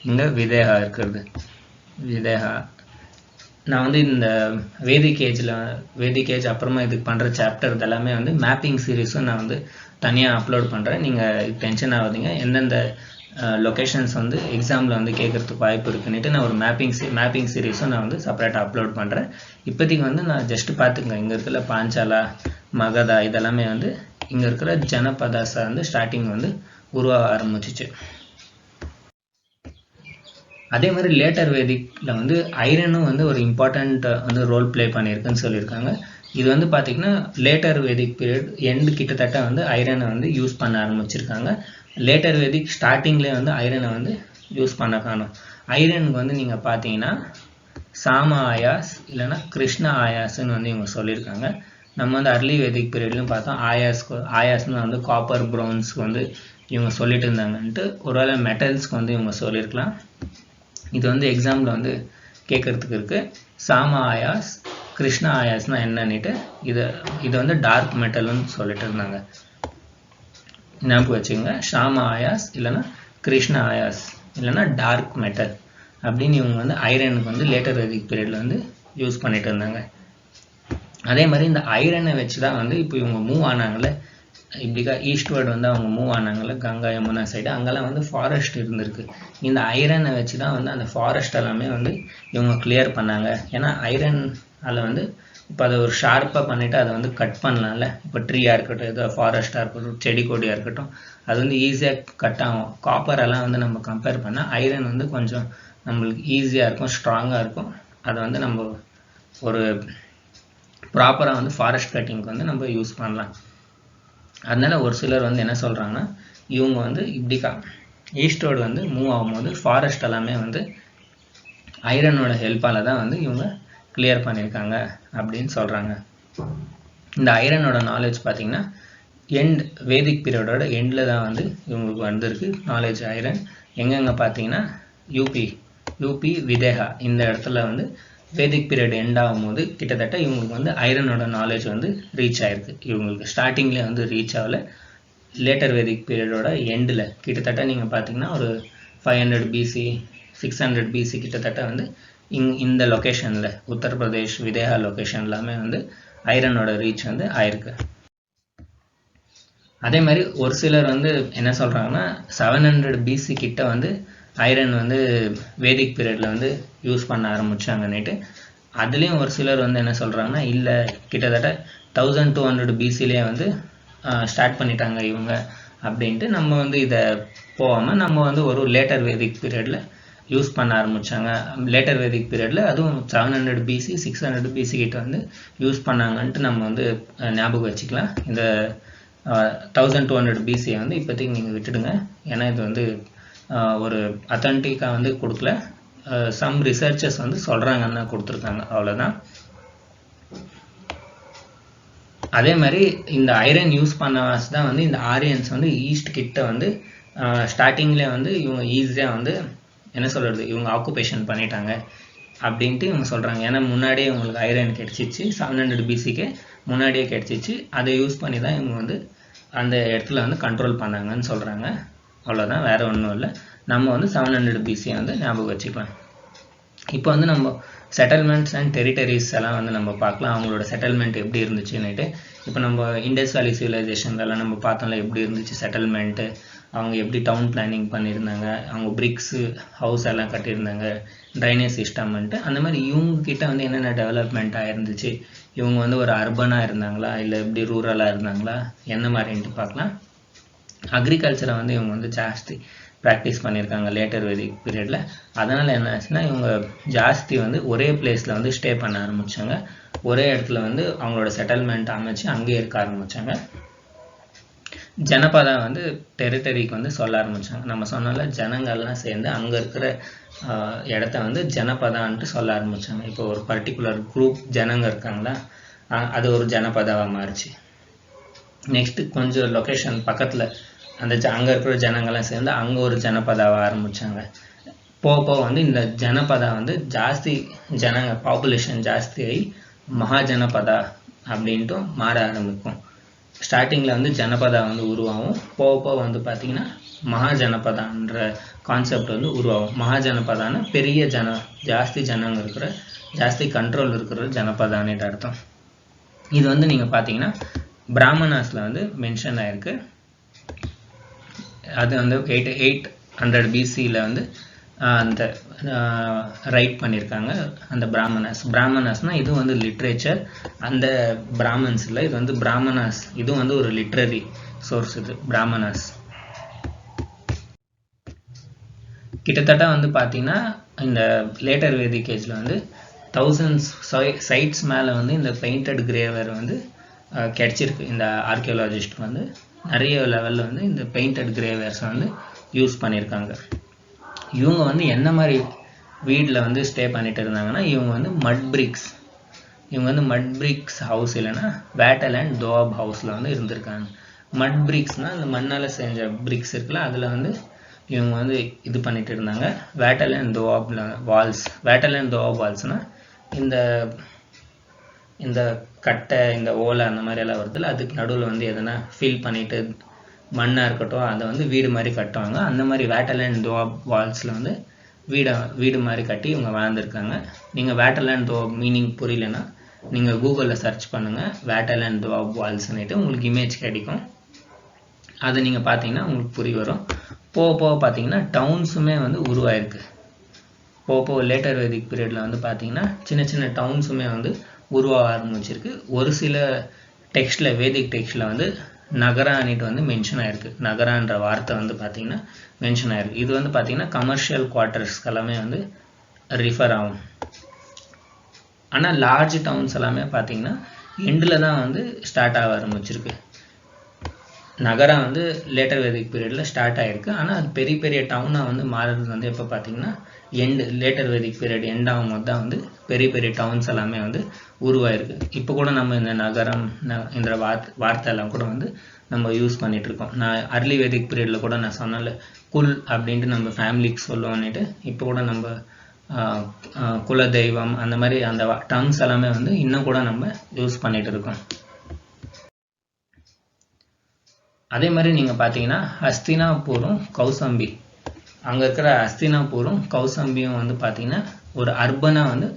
இங்கே விதேகா இருக்கிறது. விதேகா நான் வந்து இந்த வேதிக் ஏஜ் அப்புறமா இதுக்கு பண்ணுற சாப்டர் இதெல்லாமே வந்து மேப்பிங் சீரீஸும் நான் வந்து தனியாக அப்லோட் பண்ணுறேன். நீங்கள் டென்ஷன் ஆகாதீங்க. எந்தெந்த லொக்கேஷன்ஸ் வந்து எக்ஸாமில் வந்து கேட்குறதுக்கு வாய்ப்பு இருக்குன்னுட்டு நான் ஒரு மேப்பிங் சீரீஸும் நான் வந்து செப்பரேட்டாக அப்லோட் பண்ணுறேன். இப்போதைக்கு வந்து நான் ஜஸ்ட் பார்த்துக்கங்க. இங்கே இருக்கிற பாஞ்சாலா, மகதா இதெல்லாமே வந்து இங்கே இருக்கிற ஜனபதாஸை வந்து ஸ்டார்டிங் வந்து உருவாக ஆரம்பிச்சிச்சு. அதே மாதிரி லேட்டர் வேதிக்கில் வந்து ஐரனும் வந்து ஒரு இம்பார்ட்டண்ட் வந்து ரோல் ப்ளே பண்ணியிருக்குன்னு சொல்லியிருக்காங்க. இது வந்து பார்த்திங்கன்னா லேட்டர் வேதிக் பீரியட் எண்டு கிட்டத்தட்ட வந்து ஐரனை வந்து யூஸ் பண்ண ஆரம்பிச்சிருக்காங்க. லேட்டர் வேதிக் ஸ்டார்டிங்லேயே வந்து ஐரனை வந்து யூஸ் பண்ண காணும். ஐரனுக்கு வந்து நீங்கள் பார்த்தீங்கன்னா சாம ஆயாஸ் இல்லைன்னா கிருஷ்ண ஆயாஸ்ன்னு வந்து இவங்க சொல்லியிருக்காங்க. நம்ம வந்து அர்லி வேதிக் பீரியட்லையும் பார்த்தோம் ஆயாஸ்ன்னு வந்து காப்பர் ப்ரௌன்ஸ்க்கு வந்து இவங்க சொல்லிட்டு இருந்தாங்கன்ட்டு. ஒருவேளை மெட்டல்ஸ்க்கு வந்து இவங்க சொல்லியிருக்கலாம். இது வந்து எக்ஸாமில் வந்து கேட்குறதுக்கு இருக்குது. சாம ஆயாஸ் கிருஷ்ண ஆயாஸ்னால் என்னன்னுட்டு இது வந்து டார்க் மெட்டல்னு சொல்லிட்டு இருந்தாங்க. ஞாபகம் வச்சுக்கோங்க. ஷாம ஆயாஸ் இல்லைன்னா கிருஷ்ண ஆயாஸ் இல்லைன்னா டார்க் மெட்டல் அப்படின்னு இவங்க வந்து ஐரனுக்கு வந்து லேட்டர் வேதிக் பீரியடில் வந்து யூஸ் பண்ணிட்டு இருந்தாங்க. அதே மாதிரி இந்த ஐரனை வச்சு தான் வந்து இப்போ இவங்க மூவ் ஆனாங்களே, இப்படிக்கா ஈஸ்ட்வர்டு வந்து அவங்க மூவ் ஆனாங்கள்ல கங்கா யமுனா சைடு, அங்கெல்லாம் வந்து ஃபாரஸ்ட் இருந்திருக்கு. இந்த ஐரனை வச்சு தான் வந்து அந்த ஃபாரஸ்ட் எல்லாமே வந்து இவங்க கிளியர் பண்ணாங்க. ஏன்னா ஐரன் அதில் வந்து இப்போ அதை ஒரு ஷார்ப்பாக பண்ணிவிட்டு அதை வந்து கட் பண்ணலாம்ல. இப்போ ட்ரீயாக இருக்கட்டும், ஏதோ ஃபாரஸ்ட்டாக இருக்கட்டும், செடி கொடியாக இருக்கட்டும், அது வந்து ஈஸியாக கட் ஆகும். காப்பரெல்லாம் வந்து நம்ம கம்பேர் பண்ணால் ஐரன் வந்து கொஞ்சம் நம்மளுக்கு ஈஸியாக இருக்கும், ஸ்ட்ராங்காக இருக்கும். அதை வந்து நம்ம ஒரு ப்ராப்பராக வந்து ஃபாரஸ்ட் கட்டிங்க்கு வந்து நம்ம யூஸ் பண்ணலாம். அதனால ஒரு சிலர் வந்து என்ன சொல்கிறாங்கன்னா, இவங்க வந்து இப்படிக்கா ஈஸ்டோடு வந்து மூவ் ஆகும்போது ஃபாரஸ்ட் எல்லாமே வந்து ஐரனோட ஹெல்ப்பால் தான் வந்து இவங்க கிளியர் பண்ணியிருக்காங்க அப்படின்னு சொல்கிறாங்க. இந்த ஐரனோட நாலேஜ் பார்த்தீங்கன்னா எண்ட் வேதிக் பீரியடோட எண்டில் தான் வந்து இவங்களுக்கு வந்திருக்கு நாலேஜ் ஐரன். எங்கெங்கே பார்த்தீங்கன்னா யூபி விதேகா இந்த இடத்துல வந்து வேதிக் பீரியட் எண்ட் ஆகும்போது கிட்டத்தட்ட இவங்களுக்கு வந்து ஐரனோட நாலேஜ் வந்து ரீச் ஆயிருக்கு. இவங்களுக்கு ஸ்டார்டிங்லேயே வந்து ரீச் ஆகலை, லேட்டர் வேதிக் பீரியடோட எண்டில் கிட்டத்தட்ட நீங்கள் பார்த்தீங்கன்னா ஒரு 500 பிசி 600 பிசி கிட்டத்தட்ட வந்து இந்த லொக்கேஷனில் உத்தரப்பிரதேஷ் விதேகா லொக்கேஷன் எல்லாமே வந்து ஐரனோட ரீச் வந்து ஆயிருக்கு. அதே மாதிரி ஒரு சிலர் வந்து என்ன சொல்கிறாங்கன்னா 700 பிசி கிட்ட வந்து ஐரன் வந்து வேதிக் பீரியடில் வந்து யூஸ் பண்ண ஆரம்பித்தாங்கன்னுட்டு. அதுலேயும் ஒரு சிலர் வந்து என்ன சொல்கிறாங்கன்னா இல்லை கிட்டத்தட்ட 1200 பிசிலே வந்து ஸ்டார்ட் பண்ணிட்டாங்க இவங்க அப்படின்ட்டு. நம்ம வந்து இதை போகாமல் நம்ம வந்து ஒரு லேட்டர் வேதிக் பீரியடில் யூஸ் பண்ண ஆரம்பித்தாங்க. லேட்டர் வேதிக் பீரியடில் அதுவும் 700 பிசி 600 பிசி கிட்ட வந்து யூஸ் பண்ணாங்கன்ட்டு நம்ம வந்து ஞாபகம் வச்சுக்கலாம். இந்த 1200 பிசியை வந்து இப்போதைக்கு நீங்கள் விட்டுடுங்க, ஏன்னா இது வந்து ஒரு அத்தன்டிக்காக வந்து கொடுக்கல. சம் ரிசர்ச்சர்ஸ் வந்து சொல்கிறாங்கன்னு கொடுத்துருக்காங்க, அவ்வளோதான். அதே மாதிரி இந்த ஐரன் யூஸ் பண்ண வாசி தான் வந்து இந்த ஆரியன்ஸ் வந்து ஈஸ்ட் கிட்ட வந்து ஸ்டார்டிங்லேயே வந்து இவங்க ஈஸியாக வந்து என்ன சொல்கிறது இவங்க ஆக்குபேஷன் பண்ணிட்டாங்க அப்படின்ட்டு இவங்க சொல்கிறாங்க. ஏன்னா முன்னாடியே இவங்களுக்கு ஐரன் கிடச்சிச்சு, 700 பிசிக்கு முன்னாடியே கிடச்சிச்சு. அதை யூஸ் பண்ணி தான் இவங்க வந்து அந்த இடத்துல வந்து கண்ட்ரோல் பண்ணாங்கன்னு சொல்கிறாங்க, அவ்வளோதான், வேறு ஒன்றும் இல்லை. நம்ம வந்து 700 பிசியை வந்து ஞாபகம் வச்சுக்கலாம். இப்போ வந்து நம்ம செட்டில்மெண்ட்ஸ் அண்ட் டெரிட்டரிஸ் எல்லாம் வந்து நம்ம பார்க்கலாம், அவங்களோட செட்டில்மெண்ட் எப்படி இருந்துச்சுன்னுட்டு. இப்போ நம்ம இண்டஸ் வேலி சிவிலைசேஷன்லாம் நம்ம பார்த்தோம்ல எப்படி இருந்துச்சு செட்டில்மெண்ட்டு, அவங்க எப்படி டவுன் பிளானிங் பண்ணியிருந்தாங்க, அவங்க பிரிக்ஸு ஹவுஸ் எல்லாம் கட்டியிருந்தாங்க, ட்ரைனேஜ் சிஸ்டம்ன்ட்டு. அந்த மாதிரி இவங்கக்கிட்ட வந்து என்னென்ன டெவலப்மெண்ட் ஆகிருந்துச்சு, இவங்க வந்து ஒரு அர்பனாக இருந்தாங்களா இல்லை எப்படி ரூரலாக இருந்தாங்களா என்ன மாதிரின்ட்டு பார்க்கலாம். அக்ரிகல்ச்சரை வந்து இவங்க வந்து ஜாஸ்தி ப்ராக்டிஸ் பண்ணியிருக்காங்க லேட்டர் வேதிக் பீரியடில். அதனால் என்ன ஆச்சுன்னா இவங்க ஜாஸ்தி வந்து ஒரே பிளேஸில் வந்து ஸ்டே பண்ண ஆரம்பித்தாங்க, ஒரே இடத்துல வந்து அவங்களோட செட்டில்மெண்ட் அமைச்சு அங்கேயே இருக்க ஆரம்பித்தாங்க. ஜனபதா வந்து டெரிட்டரிக்கு வந்து சொல்ல ஆரம்பித்தாங்க. நம்ம சொன்னால ஜனங்கள்லாம் சேர்ந்து அங்கே இருக்கிற இடத்த வந்து ஜனபதான்ட்டு சொல்ல ஆரம்பித்தாங்க. இப்போ ஒரு பர்டிகுலர் குரூப் ஜனங்க இருக்காங்களா, அது ஒரு ஜனபதாவாக மாறிச்சு. நெக்ஸ்ட்டு கொஞ்சம் லொக்கேஷன் பக்கத்தில் அந்த அங்கே இருக்கிற ஜனங்கள்லாம் சேர்ந்து அங்கே ஒரு ஜனபதாவை ஆரம்பித்தாங்க. போக வந்து இந்த ஜனபதா வந்து ஜாஸ்தி ஜனங்க பாப்புலேஷன் ஜாஸ்தியாகி மகாஜனபதா அப்படின்ட்டு மாற ஆரம்பிக்கும். ஸ்டார்டிங்கில் வந்து ஜனபதா வந்து உருவாகும், போக வந்து பார்த்திங்கன்னா மகாஜனபதான்ற கான்செப்ட் வந்து உருவாகும். மகாஜனபதான பெரிய ஜாஸ்தி ஜனங்க இருக்கிற ஜாஸ்தி கண்ட்ரோல் இருக்கிற ஜனபதான்ட்டு அர்த்தம். இது வந்து நீங்கள் பார்த்தீங்கன்னா பிராமணாஸில் வந்து மென்ஷன் ஆகிருக்கு. அது வந்து 800 பிசியில் வந்து அந்த ரைட் பண்ணியிருக்காங்க அந்த பிராமணாஸ்னால் இது வந்து லிட்ரேச்சர். அந்த பிராமன்ஸில் இது வந்து பிராமணாஸ், இது வந்து ஒரு லிட்ரரி சோர்ஸ். இது பிராமணாஸ் கிட்டத்தட்ட வந்து பார்த்தீங்கன்னா இந்த லேட்டர் வேதிக் ஏஜில் வந்து 1000 சைட்ஸ் மேலே வந்து இந்த பெயிண்டட் கிரேவர் வந்து கிடச்சிருக்கு. இந்த ஆர்கியோலாஜிஸ்ட் வந்து நிறைய லெவலில் வந்து இந்த பெயிண்டட் கிரேவர்ஸை வந்து யூஸ் பண்ணியிருக்காங்க. இவங்க வந்து என்ன மாதிரி வீட்டில் வந்து ஸ்டே பண்ணிட்டு இருந்தாங்கன்னா இவங்க வந்து மட் பிரிக்ஸ் ஹவுஸ் இல்லைன்னா வேட்டல் அண்ட் தோப் ஹவுஸில் வந்து இருந்திருக்காங்க. மட் பிரிக்ஸ்னால் இந்த மண்ணால் செஞ்ச பிரிக்ஸ் இருக்குல்ல, அதில் வந்து இவங்க வந்து இது பண்ணிட்டு இருந்தாங்க. வேட்டல் அண்ட் தோப் வால்ஸ்னால் இந்த கட்டை இந்த ஓலை அந்த மாதிரி எல்லாம் வருதுல்ல, அதுக்கு நடுவில் வந்து எதனா ஃபில் பண்ணிவிட்டு மண்ணாக இருக்கட்டும் அதை வந்து வீடு மாதிரி கட்டுவாங்க. அந்த மாதிரி வேட்டல் அண்ட் தோப் வால்ஸில் வந்து வீடு மாதிரி கட்டி இவங்க வாழ்ந்துருக்காங்க. நீங்கள் வேட்டல் அண்ட் தோப் மீனிங் புரியலன்னா நீங்கள் கூகுளில் சர்ச் பண்ணுங்கள் வேட்டல் அண்ட் தோப் வால்ஸ்ன்னுட்டு உங்களுக்கு இமேஜ் கிடைக்கும். அதை நீங்கள் பார்த்தீங்கன்னா உங்களுக்கு புரிய வரும். போக பார்த்தீங்கன்னா டவுன்ஸுமே வந்து உருவாயிருக்கு. போக லேட்டர் வேதிக் பீரியடில் வந்து பார்த்தீங்கன்னா சின்ன சின்ன டவுன்ஸுமே வந்து உருவாக ஆரம்பிச்சிருக்கு. ஒரு சில டெக்ஸ்டில் வேதிக் டெக்ஸ்டில் வந்து நகரான்ட்டு வந்து மென்ஷன் ஆகிருக்கு. நகரான்ற வார்த்தை வந்து பார்த்திங்கன்னா மென்ஷன் ஆகிருக்கு. இது வந்து பார்த்திங்கன்னா கமர்ஷியல் குவார்ட்டர்ஸ்க்கு எல்லாமே வந்து ரிஃபர் ஆகும். ஆனால் லார்ஜ் டவுன்ஸ் எல்லாமே பார்த்திங்கன்னா எண்டில் தான் வந்து ஸ்டார்ட் ஆக ஆரம்பிச்சிருக்கு. நகரம் வந்து லேட்டர் வேதிக் பீரியடில் ஸ்டார்ட் ஆகிருக்கு. ஆனால் அது பெரிய பெரிய டவுனாக வந்து மாறுறது வந்து எப்போ பார்த்திங்கன்னா லேட்டர் வேதிக் பீரியட் எண்ட் ஆகும்போது தான் வந்து பெரிய பெரிய டவுன்ஸ் எல்லாமே வந்து உருவாயிருக்கு. இப்போ கூட நம்ம இந்த நகரம் இந்த வார்த்தை எல்லாம் கூட வந்து நம்ம யூஸ் பண்ணிட்டு இருக்கோம். நான் அர்லி வேதிக் பீரியட்ல கூட நான் சொன்னால குல் அப்படின்ட்டு நம்ம ஃபேமிலிக்கு சொல்லுவோன்னுட்டு இப்போ கூட நம்ம குல தெய்வம் அந்த மாதிரி அந்த டர்ம்ஸ் எல்லாமே வந்து இன்னும் கூட நம்ம யூஸ் பண்ணிட்டு இருக்கோம். அதே மாதிரி நீங்க பாத்தீங்கன்னா ஹஸ்தினாபூரும் கௌசம்பி, அங்க இருக்கிற ஹஸ்தினாபூரும் கௌசம்பியும் வந்து பாத்தீங்கன்னா ஒரு அர்பனா வந்து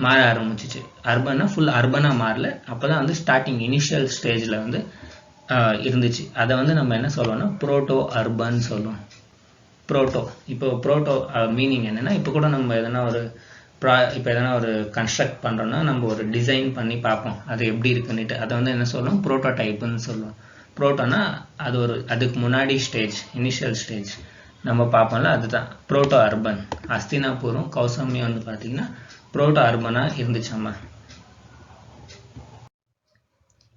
மாற ஆரம்பிச்சிச்சு. அர்பனா ஃபுல் அர்பனா மாறல, அப்பதான் வந்து ஸ்டார்டிங் இனிஷியல் ஸ்டேஜ்ல வந்து இருந்துச்சு. அதை வந்து நம்ம என்ன சொல்லுவோம்னா புரோட்டோ அர்பன் சொல்லுவோம். புரோட்டோ, இப்போ புரோட்டோ மீனிங் என்னன்னா, இப்போ கூட நம்ம எதனா ஒரு கன்ஸ்ட்ரக்ட் பண்றோம்னா நம்ம ஒரு டிசைன் பண்ணி பார்ப்போம் அது எப்படி இருக்குன்னுட்டு. அதை வந்து என்ன சொல்லுவோம், புரோட்டோடைப்னு சொல்லுவோம். புரோட்டோனா அது அதுக்கு முன்னாடி ஸ்டேஜ், இனிஷியல் ஸ்டேஜ் நம்ம பார்ப்போம்ல, அதுதான் புரோட்டோ அர்பன். ஹஸ்தினாபூரும் கௌசம்பியும் வந்து பார்த்தீங்கன்னா புரோட்டோ அர்பனா இருந்துச்சாமா.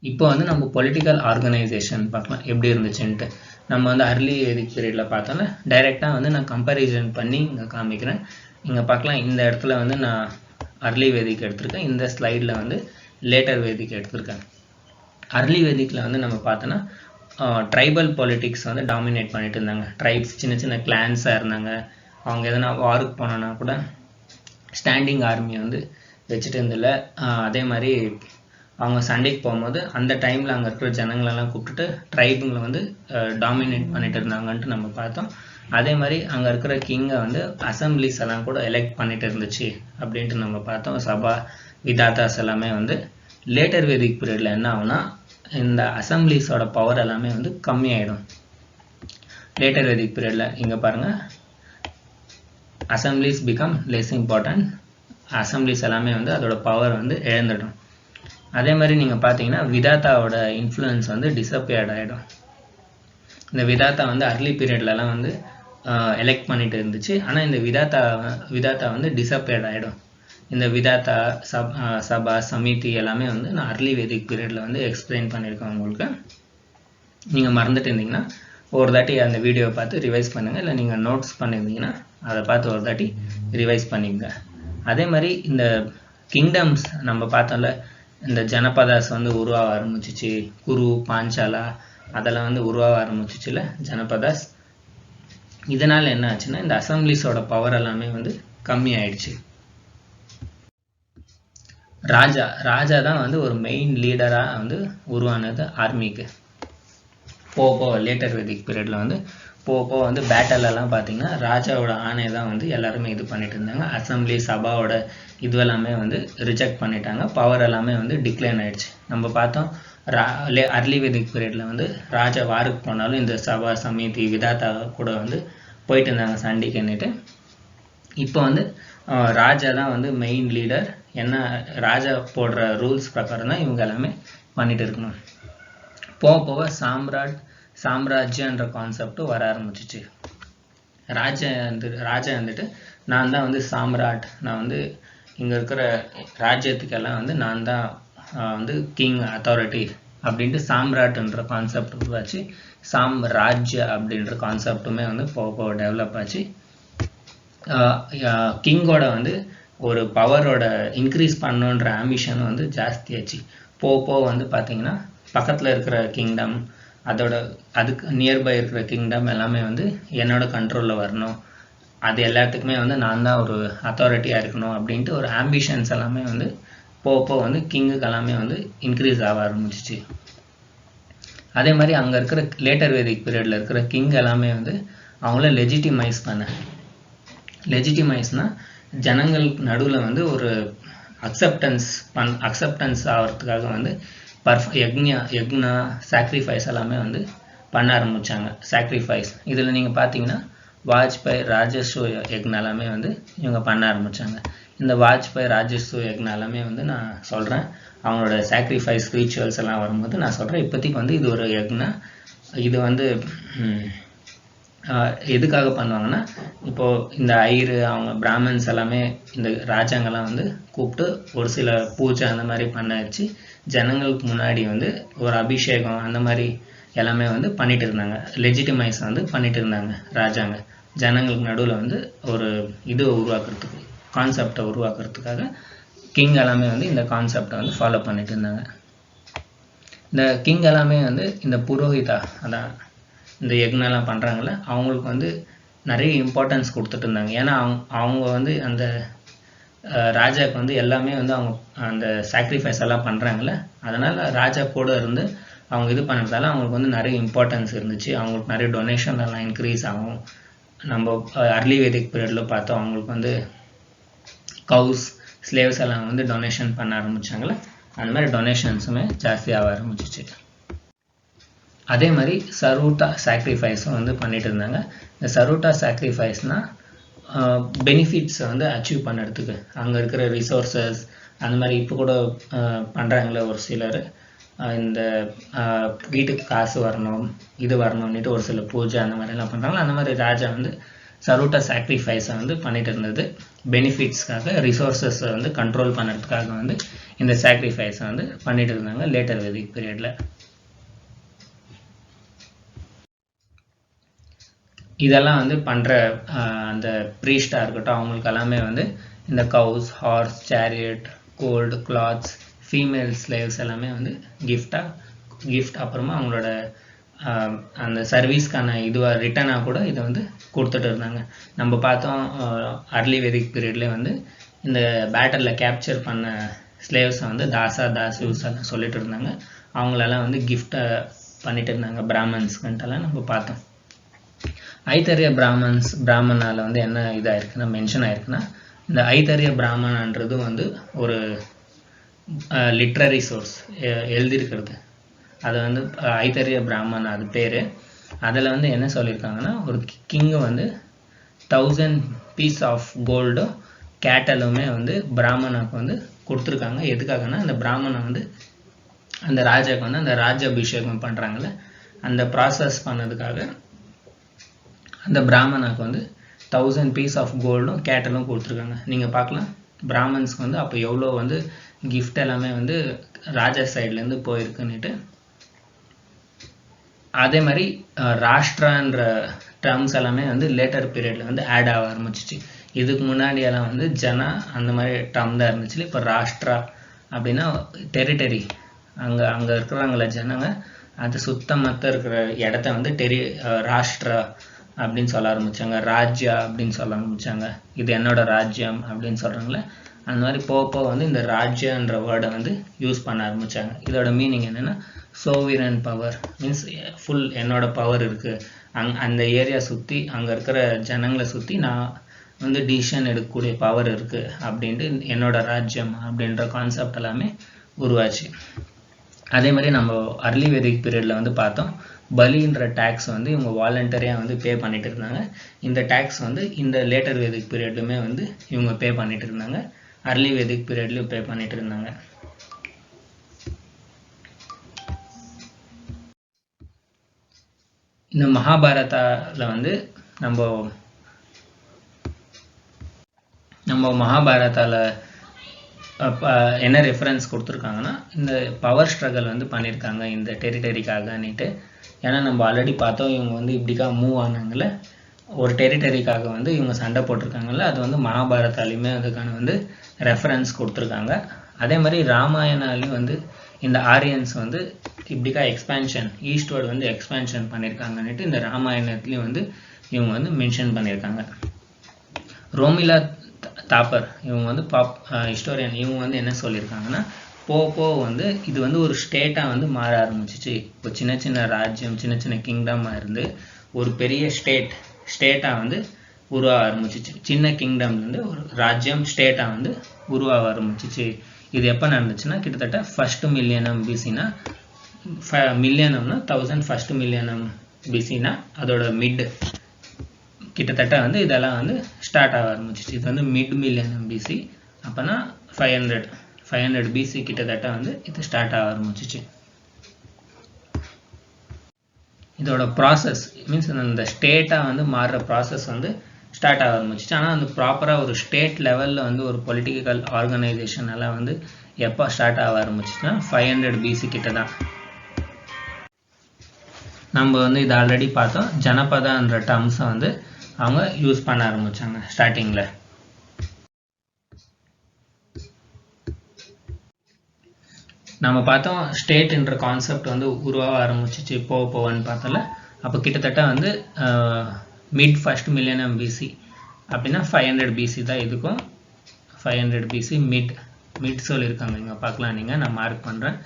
இப்போ வந்து நம்ம பொலிட்டிக்கல் ஆர்கனைசேஷன் பார்க்கலாம் எப்படி இருந்துச்சுன்ட்டு. நம்ம வந்து அர்லி வேதிக் பீரியட்ல பார்த்தோம்னா டைரெக்டா வந்து நான் கம்பேரிசன் பண்ணி இங்கே காமிக்கிறேன். இங்கே பார்க்கலாம், இந்த இடத்துல வந்து நான் அர்லி வேதிக் எடுத்திருக்கேன், இந்த ஸ்லைடில் வந்து லேட்டர் வேதிக் எடுத்திருக்கேன். அர்லி வேதிக்ல வந்து நம்ம பார்த்தோன்னா ட்ரைபல் பாலிட்டிக்ஸ் வந்து டாமினேட் பண்ணிட்டு இருந்தாங்க. ட்ரைப்ஸ் சின்ன சின்ன கிளான்ஸாக இருந்தாங்க. அவங்க எதனா வாருக்கு போனோன்னா கூட ஸ்டாண்டிங் ஆர்மி வந்து வச்சுட்டு இருந்தில்ல. அதே மாதிரி அவங்க சண்டைக்கு போகும்போது அந்த டைமில் அங்கே இருக்கிற ஜனங்களெல்லாம் கூப்பிட்டுட்டு ட்ரைபுங்களை வந்து டாமினேட் பண்ணிட்டு இருந்தாங்கன்ட்டு நம்ம பார்த்தோம். அதே மாதிரி அங்கே இருக்கிற கிங்கை வந்து அசம்பிளிஸ் எல்லாம் கூட எலெக்ட் பண்ணிட்டு இருந்துச்சு அப்படின்ட்டு நம்ம பார்த்தோம். சபா விதாதாஸ் எல்லாமே வந்து லேட்டர் வேதிக் பீரியட்ல என்ன ஆகும்னா இந்த அசம்பிளிஸோட பவர் எல்லாமே வந்து கம்மியாயிடும். லேட்டர் வேதிக் பீரியட்ல இங்கே பாருங்க, assemblies become less important. Assemblies எல்லாமே வந்து அதோட பவர் வந்து இழந்துடும். அதே மாதிரி நீங்கள் பார்த்தீங்கன்னா விதாத்தாவோட இன்ஃப்ளூயன்ஸ் வந்து டிஸப்பியர்ட் ஆகிடும். இந்த விதாத்தா வந்து அர்லி பீரியட்லலாம் வந்து எலெக்ட் பண்ணிட்டு இருந்துச்சு. ஆனால் இந்த விதாத்தா வந்து டிஸப்பியர்ட் ஆகிடும். இந்த விதாத்தா சபா சமிதி எல்லாமே வந்து நான் அர்லி வேதிக் பீரியட்ல வந்து எக்ஸ்பிளைன் பண்ணியிருக்கேன் உங்களுக்கு. நீங்கள் மறந்துட்டு இருந்தீங்கன்னா ஒரு தாட்டி அந்த வீடியோவை பார்த்து ரிவைஸ் பண்ணுங்கள், இல்லை நீங்கள் நோட்ஸ் பண்ணியிருந்தீங்கன்னா அதை பார்த்து ஒரு தாட்டி ரிவைஸ் பண்ணிங்க. அதே மாதிரி இந்த கிங்டம்ஸ் நம்ம பார்த்தோம்ல, இந்த ஜனபதாஸ் வந்து உருவாக ஆரம்பிச்சிச்சு. குரு பாஞ்சாலா அதெல்லாம் வந்து உருவாக ஆரம்பிச்சிச்சுல ஜனபதாஸ். இதனால என்ன ஆச்சுன்னா இந்த அசம்பிளிஸோட பவர் எல்லாமே வந்து கம்மி ஆயிடுச்சு. ராஜா தான் வந்து ஒரு மெயின் லீடரா வந்து உருவானது ஆர்மிக்கு. போக லேட்டர் வேதிக் பீரியட்ல வந்து போக வந்து பேட்டல் எல்லாம் பார்த்தீங்கன்னா ராஜாவோட ஆணையை தான் வந்து எல்லாருமே இது பண்ணிட்டு இருந்தாங்க. அசம்பிளி சபாவோட இதுவெல்லாமே வந்து ரிஜெக்ட் பண்ணிட்டாங்க. பவர் எல்லாமே வந்து டிக்ளைன் ஆயிடுச்சு. நம்ம பார்த்தோம் அர்லி வேதிக் பீரியட்ல வந்து ராஜா வாருக்கு போனாலும் இந்த சபா சமிதி விதாத்தா கூட வந்து போயிட்டு இருந்தாங்க சண்டைக்குன்னுட்டு. இப்போ வந்து ராஜா தான் வந்து மெயின் லீடர். என்ன ராஜா போடுற ரூல்ஸ் பிரகாரம் தான் இவங்க எல்லாமே பண்ணிட்டு இருக்கணும். போக போக சாம்ராஜ்யன்ற கான்செப்டும் வர ஆரம்பிச்சிச்சு. ராஜா வந்துட்டு நான் தான் வந்து சாம்ராட், நான் வந்து இங்க இருக்கிற ராஜ்யத்துக்கெல்லாம் வந்து நான் தான் வந்து கிங் அத்தாரிட்டி அப்படின்ட்டு சாம்ராட்ன்ற கான்செப்ட் உருவாச்சு. சாம்ராஜ்ய அப்படின்ற கான்செப்டுமே வந்து போக டெவலப் ஆச்சு. கிங்கோட வந்து ஒரு பவரோட இன்க்ரீஸ் பண்ணணுன்ற ஆம்பிஷன் வந்து ஜாஸ்தியாச்சு. போக வந்து பார்த்தீங்கன்னா பக்கத்தில் இருக்கிற கிங்டம் அதுக்கு நியர்பை இருக்கிற கிங்டம் எல்லாமே வந்து என்னோட கண்ட்ரோலில் வரணும், அது எல்லாத்துக்குமே வந்து நான் தான் ஒரு அத்தாரிட்டியாக இருக்கணும் அப்படின்ட்டு ஒரு ஆம்பிஷன்ஸ் எல்லாமே வந்து போக வந்து கிங்குக்கு எல்லாமே வந்து இன்க்ரீஸ் ஆக ஆரம்பிச்சிச்சு. அதே மாதிரி அங்கே இருக்கிற லேட்டர் வேதிக் பீரியட்ல இருக்கிற கிங் எல்லாமே வந்து அவங்கள லெஜிட்டிமைஸ்னா ஜனங்களுக்கு நடுவில் வந்து ஒரு அக்செப்டன்ஸ் ஆகிறதுக்காக வந்து யக்னா சாக்ரிஃபைஸ் எல்லாமே வந்து பண்ண ஆரம்பிச்சாங்க. சாக்ரிஃபைஸ் இதில் நீங்கள் பார்த்தீங்கன்னா வாஜ்பாய் ராஜஸ்வ யக்னா எல்லாமே வந்து இவங்க பண்ண ஆரம்பிச்சாங்க. இந்த வாஜ்பாய் ராஜஸ்வ யக்னா எல்லாமே வந்து நான் சொல்கிறேன், அவங்களோட சாக்ரிஃபைஸ் ரிச்சுவல்ஸ் எல்லாம் வரும்போது நான் சொல்கிறேன். இப்போதைக்கு வந்து இது ஒரு யக்னா. இது வந்து எதுக்காக பண்ணுவாங்கன்னா, இப்போது இந்த அவங்க பிராமன்ஸ் எல்லாமே இந்த ராஜாங்கெல்லாம் வந்து கூப்பிட்டு ஒரு சில பூஜை அந்த மாதிரி பண்ண வச்சு ஜனங்களுக்கு முன்னாடி வந்து ஒரு அபிஷேகம் அந்த மாதிரி எல்லாமே வந்து பண்ணிட்டு இருந்தாங்க. லெஜிட்டிமைஸ் வந்து பண்ணிட்டு இருந்தாங்க ராஜாங்க. ஜனங்களுக்கு நடுவில் வந்து ஒரு இது உருவாக்குறதுக்கு, கான்செப்டை உருவாக்குறதுக்காக கிங் எல்லாமே வந்து இந்த கான்செப்டை வந்து ஃபாலோ பண்ணிட்டு இருந்தாங்க. இந்த கிங் எல்லாமே வந்து இந்த புரோஹிதா, அதான் இந்த யக்னெல்லாம் பண்ணுறாங்கல்ல, அவங்களுக்கு வந்து நிறைய இம்பார்ட்டன்ஸ் கொடுத்துட்டு இருந்தாங்க. ஏன்னா அவங்க வந்து அந்த ராஜாவுக்கு வந்து எல்லாமே வந்து அவங்க அந்த சாக்ரிஃபைஸ் எல்லாம் பண்ணுறாங்கல்ல, அதனால் ராஜா கூட இருந்து அவங்க இது பண்ணுறதால அவங்களுக்கு வந்து நிறைய இம்பார்ட்டன்ஸ் இருந்துச்சு. அவங்களுக்கு நிறைய டொனேஷன் எல்லாம் இன்க்ரீஸ் ஆகும். நம்ம அர்லி வேதிக் பீரியடில் பார்த்தோம், அவங்களுக்கு வந்து கவுஸ், ஸ்லேவ்ஸ் எல்லாம் வந்து டொனேஷன் பண்ண ஆரம்பித்தாங்களே, அந்த மாதிரி டொனேஷன்ஸுமே ஜாஸ்தியாக ஆரம்பிச்சிச்சு. அதே மாதிரி சரூட்டா சாக்ரிஃபைஸும் வந்து பண்ணிட்டு இருந்தாங்க. இந்த சரூட்டா சாக்ரிஃபைஸ்னால் பெனிஃபிட்ஸை வந்து அச்சீவ் பண்ணுறதுக்கு, அங்கே இருக்கிற ரிசோர்ஸஸ் அந்த மாதிரி இப்போ கூட பண்ணுறாங்களே ஒரு சிலர், இந்த வீட்டுக்கு காசு வரணும், இது வரணும்னுட்டு ஒரு சில பூஜை அந்த மாதிரிலாம் பண்ணுறாங்களோ, அந்த மாதிரி ராஜா வந்து சரூட்டா சாக்ரிஃபைஸை வந்து பண்ணிட்டு இருந்தது பெனிஃபிட்ஸ்க்காக, ரிசோர்ஸஸை வந்து கண்ட்ரோல் பண்ணுறதுக்காக வந்து இந்த சாக்ரிஃபைஸை வந்து பண்ணிட்டு இருந்தாங்க லேட்டர் வேதிக் பீரியடில். இதெல்லாம் வந்து பண்ணுற அந்த ப்ரீஸ்டாக இருக்கட்டும், அவங்களுக்கு எல்லாமே வந்து இந்த cows, horse, chariot, gold, clothes, female slaves எல்லாமே வந்து கிஃப்ட் அப்புறமா அவங்களோட அந்த சர்வீஸ்க்கான இதுவாக ரிட்டனாக கூட இதை வந்து கொடுத்துட்டு இருந்தாங்க. நம்ம பார்த்தோம் அர்லி வேதிக் பீரியட்லேயே வந்து இந்த பேட்டரில் கேப்சர் பண்ண ஸ்லேவ்ஸை வந்து தாசியூஸ் எல்லாம் சொல்லிட்டு இருந்தாங்க. அவங்களெல்லாம் வந்து கிஃப்டை பண்ணிட்டு இருந்தாங்க பிராமன்ஸ்க்குன்ட்டெல்லாம் நம்ம பார்த்தோம். ஐத்தரிய பிராமணால வந்து என்ன இதாக இருக்குன்னா மென்ஷன் ஆயிருக்குன்னா, இந்த ஐத்தரிய பிராமணன்றது வந்து ஒரு லிட்ரரி சோர்ஸ் எழுதியிருக்கிறது. அது வந்து ஐத்தரிய பிராமணன் அது பேர். அதில் வந்து என்ன சொல்லியிருக்காங்கன்னா, ஒரு கிங்கு வந்து 1000 பீஸ் ஆஃப் கோல்டும் கேட்டலுமே வந்து பிராமணனுக்கு வந்து கொடுத்துருக்காங்க. எதுக்காகனா அந்த பிராமணன் வந்து அந்த ராஜாவுக்கு வந்து அந்த ராஜாபிஷேகம் பண்ணுறாங்கல்ல, அந்த ப்ராசஸ் பண்ணதுக்காக அந்த பிராமணனுக்கு வந்து 1000 பீஸ் ஆஃப் கோல்டும் கேட்டலும் கொடுத்துருக்காங்க. நீங்கள் பார்க்கலாம் பிராமன்ஸ்க்கு வந்து அப்போ எவ்வளோ வந்து கிஃப்ட் எல்லாமே வந்து ராஜா சைட்லேருந்து போயிருக்குன்னுட்டு. அதே மாதிரி ராஷ்டிரான்ற டேர்ம்ஸ் எல்லாமே வந்து லேட்டர் பீரியடில் வந்து ஆட் ஆக ஆரம்பிச்சிச்சு. இதுக்கு முன்னாடியெல்லாம் வந்து ஜனா அந்த மாதிரி டேர்ம் தான் இருந்துச்சு. இப்போ ராஷ்டிரா அப்படின்னா டெரிட்டரி, அங்கே இருக்கிறவங்கள ஜனங்க அது சுத்தமற்ற இருக்கிற இடத்த வந்து ராஷ்டிரா அப்படின்னு சொல்ல ஆரம்பித்தாங்க. ராஜ்யா அப்படின்னு சொல்ல ஆரம்பித்தாங்க. இது என்னோட ராஜ்யம் அப்படின்னு சொல்கிறாங்களே, அந்த மாதிரி போக வந்து இந்த ராஜ்யன்ற வேர்டை வந்து யூஸ் பண்ண ஆரம்பித்தாங்க. இதோட மீனிங் என்னென்னா சோவிரன் பவர், மீன்ஸ் ஃபுல் என்னோட பவர் இருக்குது, அந்த ஏரியா சுற்றி அங்கே இருக்கிற ஜனங்களை சுற்றி நான் வந்து டிசிஷன் எடுக்கக்கூடிய பவர் இருக்குது அப்படின்ட்டு என்னோட ராஜ்யம் அப்படின்ற கான்செப்ட் எல்லாமே உருவாச்சு. அதே மாதிரி நம்ம அர்லி வேதிக் பீரியடில் வந்து பார்த்தோம், பலின்ற டேக்ஸ் வந்து இவங்க வாலண்டரியாக வந்து பே பண்ணிட்டு இருந்தாங்க. இந்த டேக்ஸ் வந்து இந்த லேட்டர் வேதிக் பீரியட்லுமே வந்து இவங்க பே பண்ணிட்டு இருந்தாங்க, அர்லி வேதிக் பீரியட்லையும் பே பண்ணிட்டு இருந்தாங்க. இந்த மகாபாரதாவில் வந்து நம்ம மகாபாரதாவில் என்ன ரெஃபரன்ஸ் கொடுத்துருக்காங்கன்னா, இந்த பவர் ஸ்ட்ரகிள் வந்து பண்ணியிருக்காங்க இந்த டெரிட்டரிக்காகன்னுட்டு. ஏன்னா நம்ம ஆல்ரெடி பார்த்தோம், இவங்க வந்து இப்படிக்கா மூவ் ஆனாங்கல்ல, ஒரு டெரிட்டரிக்காக வந்து இவங்க சண்டை போட்டிருக்காங்கல்ல, அது வந்து மகாபாரதாலையுமே அதுக்கான வந்து ரெஃபரன்ஸ் கொடுத்துருக்காங்க. அதே மாதிரி ராமாயணாலையும் வந்து இந்த ஆரியன்ஸ் வந்து இப்படிக்கா எக்ஸ்பேன்ஷன் ஈஸ்ட்வர்டு வந்து எக்ஸ்பேன்ஷன் பண்ணியிருக்காங்கன்னுட்டு இந்த ராமாயணத்துலேயும் வந்து இவங்க வந்து மென்ஷன் பண்ணியிருக்காங்க. ரோமிலா தாப்பர் இவங்க வந்து ஹிஸ்டோரியன், இவங்க வந்து என்ன சொல்லியிருக்காங்கன்னா, போக வந்து இது வந்து ஒரு ஸ்டேட்டாக வந்து மாற ஆரம்பிச்சிச்சு. இப்போ சின்ன சின்ன ராஜ்யம், சின்ன சின்ன கிங்டமாக இருந்து ஒரு பெரிய ஸ்டேட்டாக வந்து உருவாக ஆரம்பிச்சிச்சு. சின்ன கிங்டம்லேருந்து ஒரு ராஜ்யம் ஸ்டேட்டாக வந்து உருவாக ஆரம்பிச்சிச்சு. இது எப்போ நடந்துச்சுன்னா, கிட்டத்தட்ட ஃபர்ஸ்ட் மில்லியனம் பிசினா, மில்லியனம்னா 1000 ஃபர்ஸ்ட் மில்லியனம் பிசினா அதோட மிட் கிட்டத்தட்ட வந்து இதெல்லாம் வந்து ஸ்டார்ட் ஆக ஆரம்பிச்சிச்சு. இது வந்து மிட் மில்லியனம் பிசி, அப்போனா 500 பிசி கிட்டத்தட்ட வந்து இது ஸ்டார்ட் ஆக ஆரம்பிச்சிச்சு. இதோட ப்ராசஸ் மீன்ஸ் அந்த ஸ்டேட்டாக வந்து மாறுற ப்ராசஸ் வந்து ஸ்டார்ட் ஆக ஆரம்பிச்சிச்சு. ஆனால் அந்த ப்ராப்பராக ஒரு ஸ்டேட் லெவலில் வந்து ஒரு பொலிட்டிக்கல் ஆர்கனைசேஷன் எல்லாம் வந்து எப்போ ஸ்டார்ட் ஆக ஆரம்பிச்சுன்னா 500 பிசி கிட்ட தான். நம்ம வந்து இது ஆல்ரெடி பார்த்தோம், ஜனபதான்ற டேர்ம்ஸை வந்து அவங்க யூஸ் பண்ண ஆரம்பிச்சாங்க ஸ்டார்டிங்ல. நம்ம பார்த்தோம் ஸ்டேட்ன்ற கான்செப்ட் வந்து உருவாக ஆரம்பிச்சிச்சு போகன்னு பார்த்தல. அப்போ கிட்டத்தட்ட வந்து மிட் ஃபர்ஸ்ட் மில்லியனம் பிசி அப்படின்னா 500 பிசி தான் இதுக்கும். 500 பிசி மிட் சொல்லியிருக்காங்க இங்கே பார்க்கலாம் நீங்கள், நான் மார்க் பண்ணுறேன்.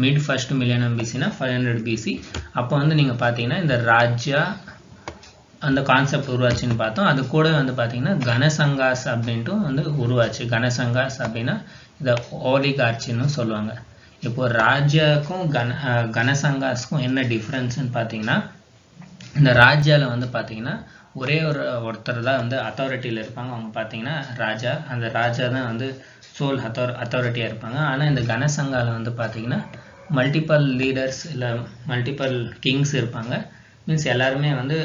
மிட் ஃபர்ஸ்ட் மில்லியனம் பிசினா 500 பிசி. அப்போ வந்து நீங்கள் பார்த்தீங்கன்னா இந்த ராஜ்யா அந்த கான்செப்ட் உருவாச்சுன்னு பார்த்தோம். அது கூட வந்து பார்த்தீங்கன்னா கனசங்காஸ் அப்படின்ட்டு வந்து உருவாச்சு. கனசங்காஸ் அப்படின்னா இந்த ஓலிகார்ச்சின்னு சொல்லுவாங்க. இப்போ ராஜ்யாவுக்கும் கனசங்காஸ்க்கும் என்ன டிஃப்ரென்ஸ்ன்னு பார்த்தீங்கன்னா, இந்த ராஜ்யாவில் வந்து பார்த்தீங்கன்னா ஒரே ஒருத்தர் தான் வந்து அத்தாரிட்டியில் இருப்பாங்க. அவங்க பார்த்தீங்கன்னா ராஜா, அந்த ராஜா தான் வந்து சோல் அத்தாரிட்டியாக இருப்பாங்க. ஆனால் இந்த கனசங்காவில் வந்து பார்த்தீங்கன்னா மல்டிபிள் லீடர்ஸ் இல்லை மல்டிபிள் கிங்ஸ் இருப்பாங்க. மீன்ஸ் எல்லாருமே வந்து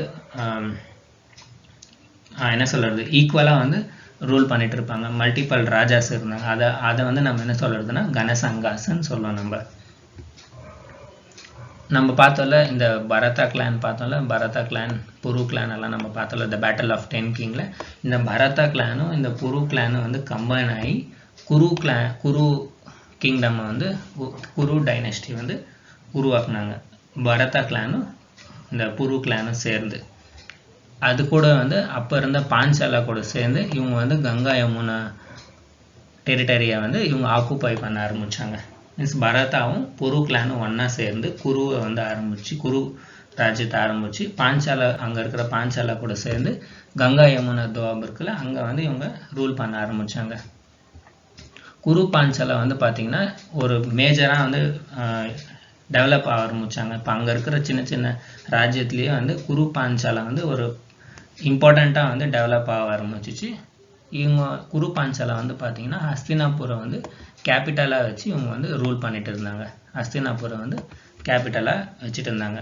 என்ன சொல்கிறது, ஈக்குவலாக வந்து ரூல் பண்ணிட்டு இருப்பாங்க. மல்டிபிள் ராஜாஸ் இருந்தாங்க. அதை வந்து நம்ம என்ன சொல்றதுன்னா கனசங்காஸ்ன்னு சொல்லுவோம். நம்ம பார்த்தோம்ல இந்த பரதா கிளான் பார்த்தோம்ல, பரதா கிளான் புரு கிளான் எல்லாம் நம்ம பார்த்தோம்ல இந்த பேட்டில் ஆஃப் 10 கிங்ல. இந்த பரதா கிளானும் இந்த புரு கிளானும் வந்து கம்பைன் ஆகி குரு கிங்டம் வந்து குரு டைனஸ்டி வந்து உருவாக்குனாங்க. பரதா கிளானும் இந்த புரு கிளானும் சேர்ந்து, அது கூட வந்து அப்போ இருந்த பாஞ்சாலா கூட சேர்ந்து இவங்க வந்து கங்கா யமுனா டெரிட்டரியை வந்து இவங்க ஆக்குப்பை பண்ண ஆரம்பித்தாங்க. மீன்ஸ் பரதாவும் புரு கிளானும் ஒன்றா சேர்ந்து குருவை வந்து குரு ராஜ்யத்தை ஆரம்பித்து பாஞ்சாலா அங்கே இருக்கிற பாஞ்சாலா கூட சேர்ந்து கங்கா யமுனா துவாப் இருக்குல்ல, அங்கே வந்து இவங்க ரூல் பண்ண ஆரம்பித்தாங்க. குரு பாஞ்சாலா வந்து பார்த்திங்கன்னா ஒரு மேஜராக வந்து டெவலப் ஆக ஆரம்பித்தாங்க. இப்போ அங்கே இருக்கிற சின்ன சின்ன ராஜ்யத்துலேயே வந்து குரு பாஞ்சாலா வந்து ஒரு இம்பார்ட்டண்ட்டாக வந்து டெவலப் ஆக ஆரம்பிச்சிச்சு. இவங்க குரு பாஞ்சாலா வந்து பார்த்திங்கன்னா ஹஸ்தினாபுரை வந்து கேபிட்டலாக வச்சு இவங்க வந்து ரூல் பண்ணிட்டு இருந்தாங்க. ஹஸ்தினாபுரை வந்து கேபிட்டலாக வச்சுட்டு இருந்தாங்க.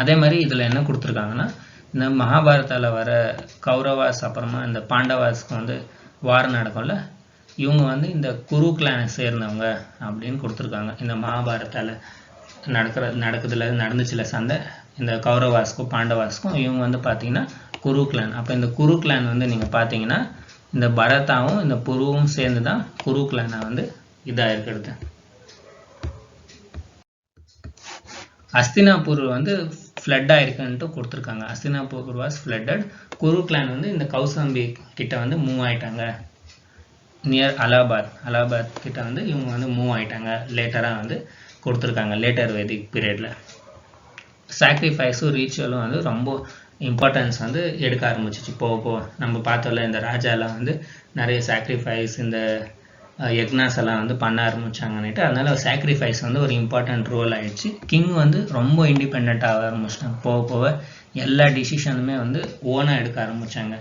அதே மாதிரி இதில் என்ன கொடுத்துருக்காங்கன்னா, இந்த மகாபாரதாவில் வர கௌரவாஸ் அப்புறமா இந்த பாண்டவாஸ்க்கு வந்து வார் நடக்கும்ல, இவங்க வந்து இந்த குரு கிளானை சேர்ந்தவங்க அப்படின்னு கொடுத்துருக்காங்க. இந்த மகாபாரதாவில் நடந்துச்சுல சண்டை, இந்த கௌரவாஸ்க்கும் பாண்டவாஸ்க்கும் இவங்க வந்து பார்த்தீங்கன்னா குரு கிளான். அப்போ இந்த குரு கிளான் வந்து நீங்கள் பார்த்தீங்கன்னா இந்த பரதாவும் இந்த புருவும் சேர்ந்து தான் குரு கிளானை வந்து இதாக இருக்கிறது. ஹஸ்தினாபுர் வந்து ஃப்ளட் ஆயிருக்குன்ட்டு கொடுத்துருக்காங்க. Hastinapur was flooded. Guru clan வந்து இந்த கௌசம்பி கிட்ட வந்து மூவ் ஆயிட்டாங்க. நியர் அலாபாத் கிட்ட வந்து இவங்க வந்து மூவ் ஆயிட்டாங்க. லேட்டராக வந்து கொடுத்துருக்காங்க. லேட்டர் வேதிக் பீரியடில் சாக்ரிஃபைஸும் ரீச்சுவலும் வந்து ரொம்ப இம்பார்ட்டன்ஸ் வந்து எடுக்க ஆரம்பிச்சிச்சு. போக நம்ம பார்த்தோம்ல இந்த ராஜாலாம் வந்து நிறைய சாக்ரிஃபைஸ் இந்த யக்னாஸ் எல்லாம் வந்து பண்ண ஆரம்பிச்சாங்கன்னுட்டு, அதனால சாக்ரிஃபைஸ் வந்து ஒரு இம்பார்ட்டன்ட் ரோல் ஆயிடுச்சு. கிங் வந்து ரொம்ப இண்டிபெண்ட்டாக ஆரம்பிச்சிட்டாங்க. போக எல்லா டிசிஷனுமே வந்து ஓனாக எடுக்க ஆரம்பித்தாங்க.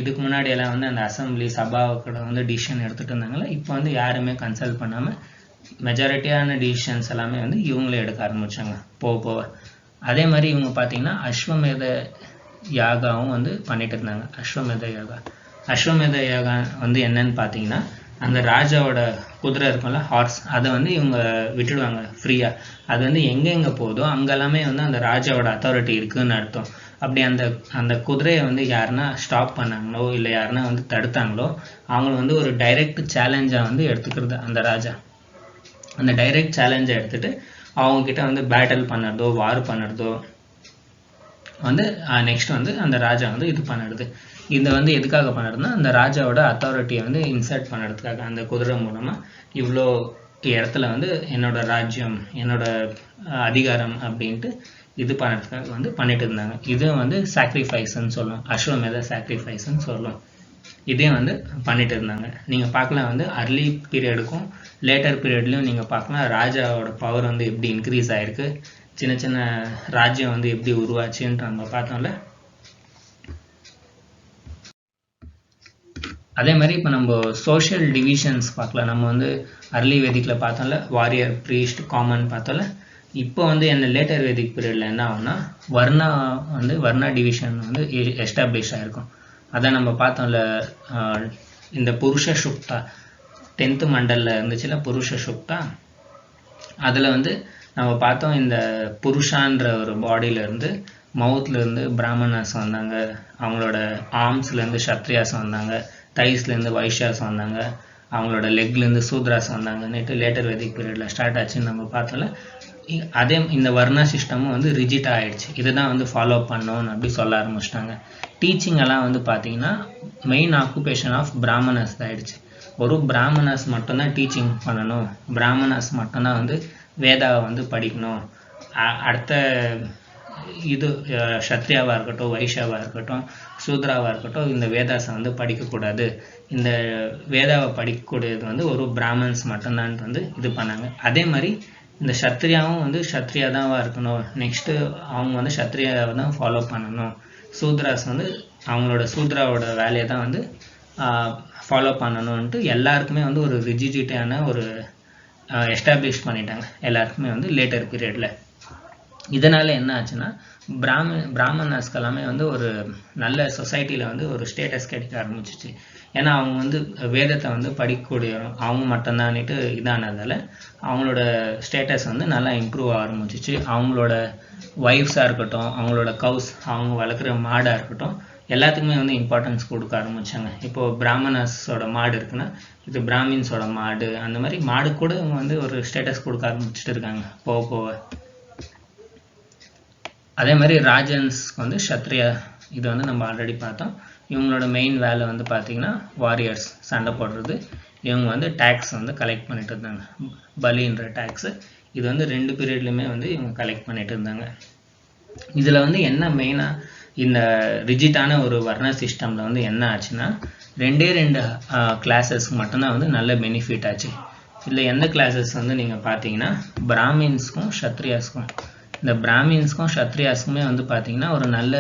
இதுக்கு முன்னாடி எல்லாம் வந்து அந்த அசம்பிளி சபாவுக்கூட வந்து டிசிஷன் எடுத்துகிட்டு இருந்தாங்களே, இப்போ வந்து யாருமே கன்சல்ட் பண்ணாமல் மெஜாரிட்டியான டிசிஷன்ஸ் எல்லாமே வந்து இவங்களே எடுக்க ஆரம்பித்தாங்க போக. அதே மாதிரி இவங்க பார்த்தீங்கன்னா அஸ்வமேத யாகாவும் வந்து பண்ணிட்டு இருந்தாங்க. அஸ்வமேத யாகா வந்து என்னன்னு பார்த்தீங்கன்னா, அந்த ராஜாவோட குதிரை இருக்கும்ல, ஹார்ஸ், அதை வந்து இவங்க விட்டுடுவாங்க ஃப்ரீயாக. அது வந்து எங்கெங்கே போதோ அங்கெல்லாமே வந்து அந்த ராஜாவோட அத்தாரிட்டி இருக்குதுன்னு அர்த்தம். அப்படி அந்த குதிரையை வந்து யாருன்னா ஸ்டாப் பண்ணாங்களோ இல்லை யாருன்னா வந்து தடுத்தாங்களோ அவங்கள வந்து ஒரு டைரக்ட் சேலஞ்சாக வந்து எடுத்துக்கிறது அந்த ராஜா. அந்த டைரக்ட் சேலஞ்சை எடுத்துகிட்டு அவங்கக்கிட்ட வந்து பேட்டில் பண்ணுறதோ வார் பண்ணுறதோ வந்து நெக்ஸ்ட் வந்து அந்த ராஜா வந்து இது பண்ணுறது. இதை வந்து எதுக்காக பண்ணுறதுன்னா, அந்த ராஜாவோட அத்தாரிட்டியை வந்து இன்சர்ட் பண்ணுறதுக்காக. அந்த குதிரை மூலமாக இவ்வளோ இடத்துல வந்து என்னோட ராஜ்யம் என்னோட அதிகாரம் அப்படின்ட்டு இது பண்ணுறதுக்காக வந்து பண்ணிட்டு இருந்தாங்க. இது வந்து சாக்ரிஃபைஸ்ன்னு சொல்லுவோம். அஸ்வமேத சாக்ரிஃபைஸ்ன்னு சொல்லுவோம். இதே வந்து பண்ணிட்டு இருந்தாங்க. நீங்கள் பார்க்கலாம் வந்து அர்லி பீரியடுக்கும் லேட்டர் பீரியட்லையும் நீங்கள் பார்க்கலாம் ராஜாவோட பவர் வந்து எப்படி இன்க்ரீஸ் ஆகிருக்கு, சின்ன சின்ன ராஜ்யம் வந்து எப்படி உருவாச்சுன்ட்டு நம்ம பார்த்தோம்ல. அதே மாதிரி இப்போ நம்ம சோஷியல் டிவிஷன்ஸ் பார்க்கலாம். நம்ம வந்து அர்லி வேதிக்கில் பார்த்தோம்ல வாரியர் ப்ரீஸ்ட் காமன் பார்த்தோம்ல. இப்போ வந்து என்ன லேட்டர் வேதிக் பீரியடில் என்ன ஆகும்னா வர்ணா டிவிஷன் வந்து எஸ்டாப்ளிஷ் ஆகிருக்கும். அதான் நம்ம பார்த்தோம்ல இந்த புருஷ சுக்தா 10th மண்டலில் இருந்துச்சுல புருஷ சுக்தா, அதில் வந்து நம்ம பார்த்தோம் இந்த புருஷான்ற ஒரு பாடியிலேருந்து மவுத்லேருந்து பிராமணாஸ் வந்தாங்க, அவங்களோட ஆர்ம்ஸ்லேருந்து சத்ரியாஸ் வந்தாங்க, தைஸ்லேருந்து வைஷ்யாஸ் வந்தாங்க, அவங்களோட லெக்லேருந்து சூத்ராஸ் வந்தாங்கன்னுட்டு லேட்டர் வேதிக் பீரியடில் ஸ்டார்ட் ஆச்சுன்னு நம்ம பார்த்தோம்ல. அதே இந்த வர்ணா சிஸ்டமும் வந்து ரிஜிட்டாக ஆகிடுச்சு. இதுதான் வந்து ஃபாலோ பண்ணோன்னு அப்படி சொல்ல ஆரம்பிச்சிட்டாங்க. டீச்சிங் எல்லாம் வந்து பார்த்தீங்கன்னா மெயின் ஆக்குபேஷன் ஆஃப் பிராமணாஸ் ஆகிடுச்சு. ஒரு பிராமணாஸ் மட்டும்தான் டீச்சிங் பண்ணணும், பிராமணாஸ் மட்டும்தான் வந்து வேதாவை வந்து படிக்கணும். அடுத்த இது சத்ரியாவாக இருக்கட்டும், வைஷ்யாவாக இருக்கட்டும், சூத்ராவாக இருக்கட்டும், இந்த வேதாஸை வந்து படிக்கக்கூடாது. இந்த வேதாவை படிக்கக்கூடியது வந்து ஒரு பிராமன்ஸ் மட்டும்தான் வந்து இது பண்ணாங்க. அதே மாதிரி இந்த சத்ரியாவும் வந்து சத்ரியா தான் இருக்கணும், நெக்ஸ்ட்டு அவங்க வந்து சத்ரியாவை தான் ஃபாலோ பண்ணணும். சூத்ராஸ் வந்து அவங்களோட சூத்ராவோட வேலையை தான் வந்து ஃபாலோ பண்ணணும்ன்ட்டு எல்லாருக்குமே வந்து ஒரு ரிஜிடிட்டியான ஒரு எஸ்டாப்ளிஷ் பண்ணிட்டாங்க எல்லாருக்குமே வந்து லேட்டர் பீரியடில். இதனால் என்ன ஆச்சுன்னா பிராமணாஸ்க்கு எல்லாமே வந்து ஒரு நல்ல சொசைட்டியில் வந்து ஒரு ஸ்டேட்டஸ் கிடைக்க ஆரம்பிச்சிச்சு. ஏன்னா அவங்க வந்து வேதத்தை வந்து படிக்கக்கூடிய அவங்க மட்டும்தான்ட்டு இதானதால் அவங்களோட ஸ்டேட்டஸ் வந்து நல்லா இம்ப்ரூவ் ஆரம்பிச்சிச்சு. அவங்களோட ஒய்ஃப்ஸாக இருக்கட்டும், அவங்களோட கவுஸ், அவங்க வளர்க்குற மாடாக இருக்கட்டும், எல்லாத்துக்குமே வந்து இம்பார்ட்டன்ஸ் கொடுக்க ஆரம்பித்தாங்க. இப்போது பிராமணாஸோட மாடு இருக்குன்னா இது பிராமின்ஸோட மாடு, அந்த மாதிரி மாடு கூட இவங்க வந்து ஒரு ஸ்டேட்டஸ் கொடுக்க ஆரம்பிச்சுட்டு இருக்காங்க போக போக. அதே மாதிரி ராஜன்ஸ்க்கு வந்து சத்ரியா, இது வந்து நம்ம ஆல்ரெடி பார்த்தோம். இவங்களோட மெயின் வேலை வந்து பார்த்திங்கன்னா வாரியர்ஸ், சண்டை போடுறது. இவங்க வந்து டேக்ஸ் வந்து கலெக்ட் பண்ணிட்டு இருந்தாங்க, பலின்ற டேக்ஸு. இது வந்து 2 பீரியட்லையுமே வந்து இவங்க கலெக்ட் பண்ணிட்டு இருந்தாங்க. இதில் வந்து என்ன மெயினாக இந்த ரிஜிட்டான ஒரு வர்ண சிஸ்டமில் வந்து என்ன ஆச்சுன்னா 2 கிளாஸஸ்க்கு மட்டும்தான் வந்து நல்ல பெனிஃபிட் ஆச்சு. இதில் எந்த கிளாஸஸ் வந்து நீங்கள் பார்த்தீங்கன்னா பிராமின்ஸ்க்கும் சத்ரியாஸ்க்கும், இந்த பிராமின்ஸ்க்கும் சத்ரியாஸ்க்குமே வந்து பார்த்தீங்கன்னா ஒரு நல்ல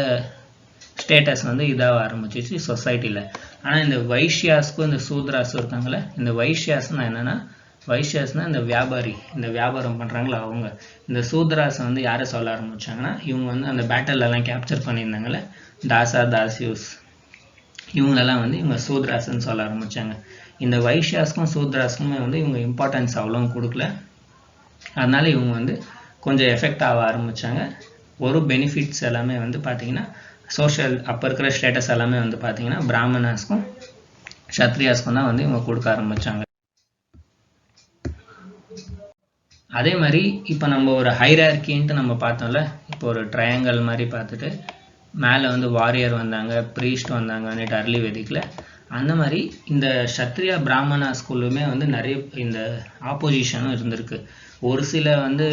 ஸ்டேட்டஸ் வந்து இதாக ஆரம்பிச்சிச்சு சொசைட்டியில். ஆனால் இந்த வைஷ்யாஸ்க்கும் இந்த சூத்ராஸும் இருக்காங்களே, இந்த வைஷ்யாஸ்னால் என்னென்னா, வைஷ்யாஸ்னால் இந்த வியாபாரி, இந்த வியாபாரம் பண்ணுறாங்களா அவங்க. இந்த சூத்ராஸை வந்து யாரை சொல்ல ஆரம்பித்தாங்கன்னா, இவங்க வந்து அந்த பேட்டர்லலாம் கேப்சர் பண்ணியிருந்தாங்களே தாசா தாசியூஸ், இவங்களெல்லாம் வந்து இவங்க சூத்ராஸ்ன்னு சொல்ல ஆரம்பித்தாங்க. இந்த வைஷ்யாஸ்க்கும் சூத்ராஸ்க்குமே வந்து இவங்க இம்பார்ட்டன்ஸ் அவ்வளோ கொடுக்கல. அதனால இவங்க வந்து கொஞ்சம் எஃபெக்ட் ஆக ஆரம்பித்தாங்க. ஒரு பெனிஃபிட்ஸ் எல்லாமே வந்து பார்த்திங்கன்னா சோஷியல் அப்போ இருக்கிற ஸ்டேட்டஸ் எல்லாமே வந்து பார்த்திங்கன்னா பிராமணாஸ்க்கும் சத்ரியாஸ்க்கும் தான் வந்து இவங்க கொடுக்க ஆரம்பித்தாங்க. அதே மாதிரி இப்போ நம்ம ஒரு ஹைரார்கின்ட்டு நம்ம பார்த்தோம்ல, இப்போ ஒரு ட்ரையாங்கல் மாதிரி பார்த்துட்டு மேலே வந்து வாரியர் வந்தாங்க, ப்ரீஸ்ட் வந்தாங்கன்னுட்டு அர்லி வேதிக்கில். அந்த மாதிரி இந்த சத்ரியா பிராமணா ஸ்கூலுமே வந்து நிறைய இந்த ஆப்போசிஷனும் இருந்திருக்கு. ஒரு சில வந்து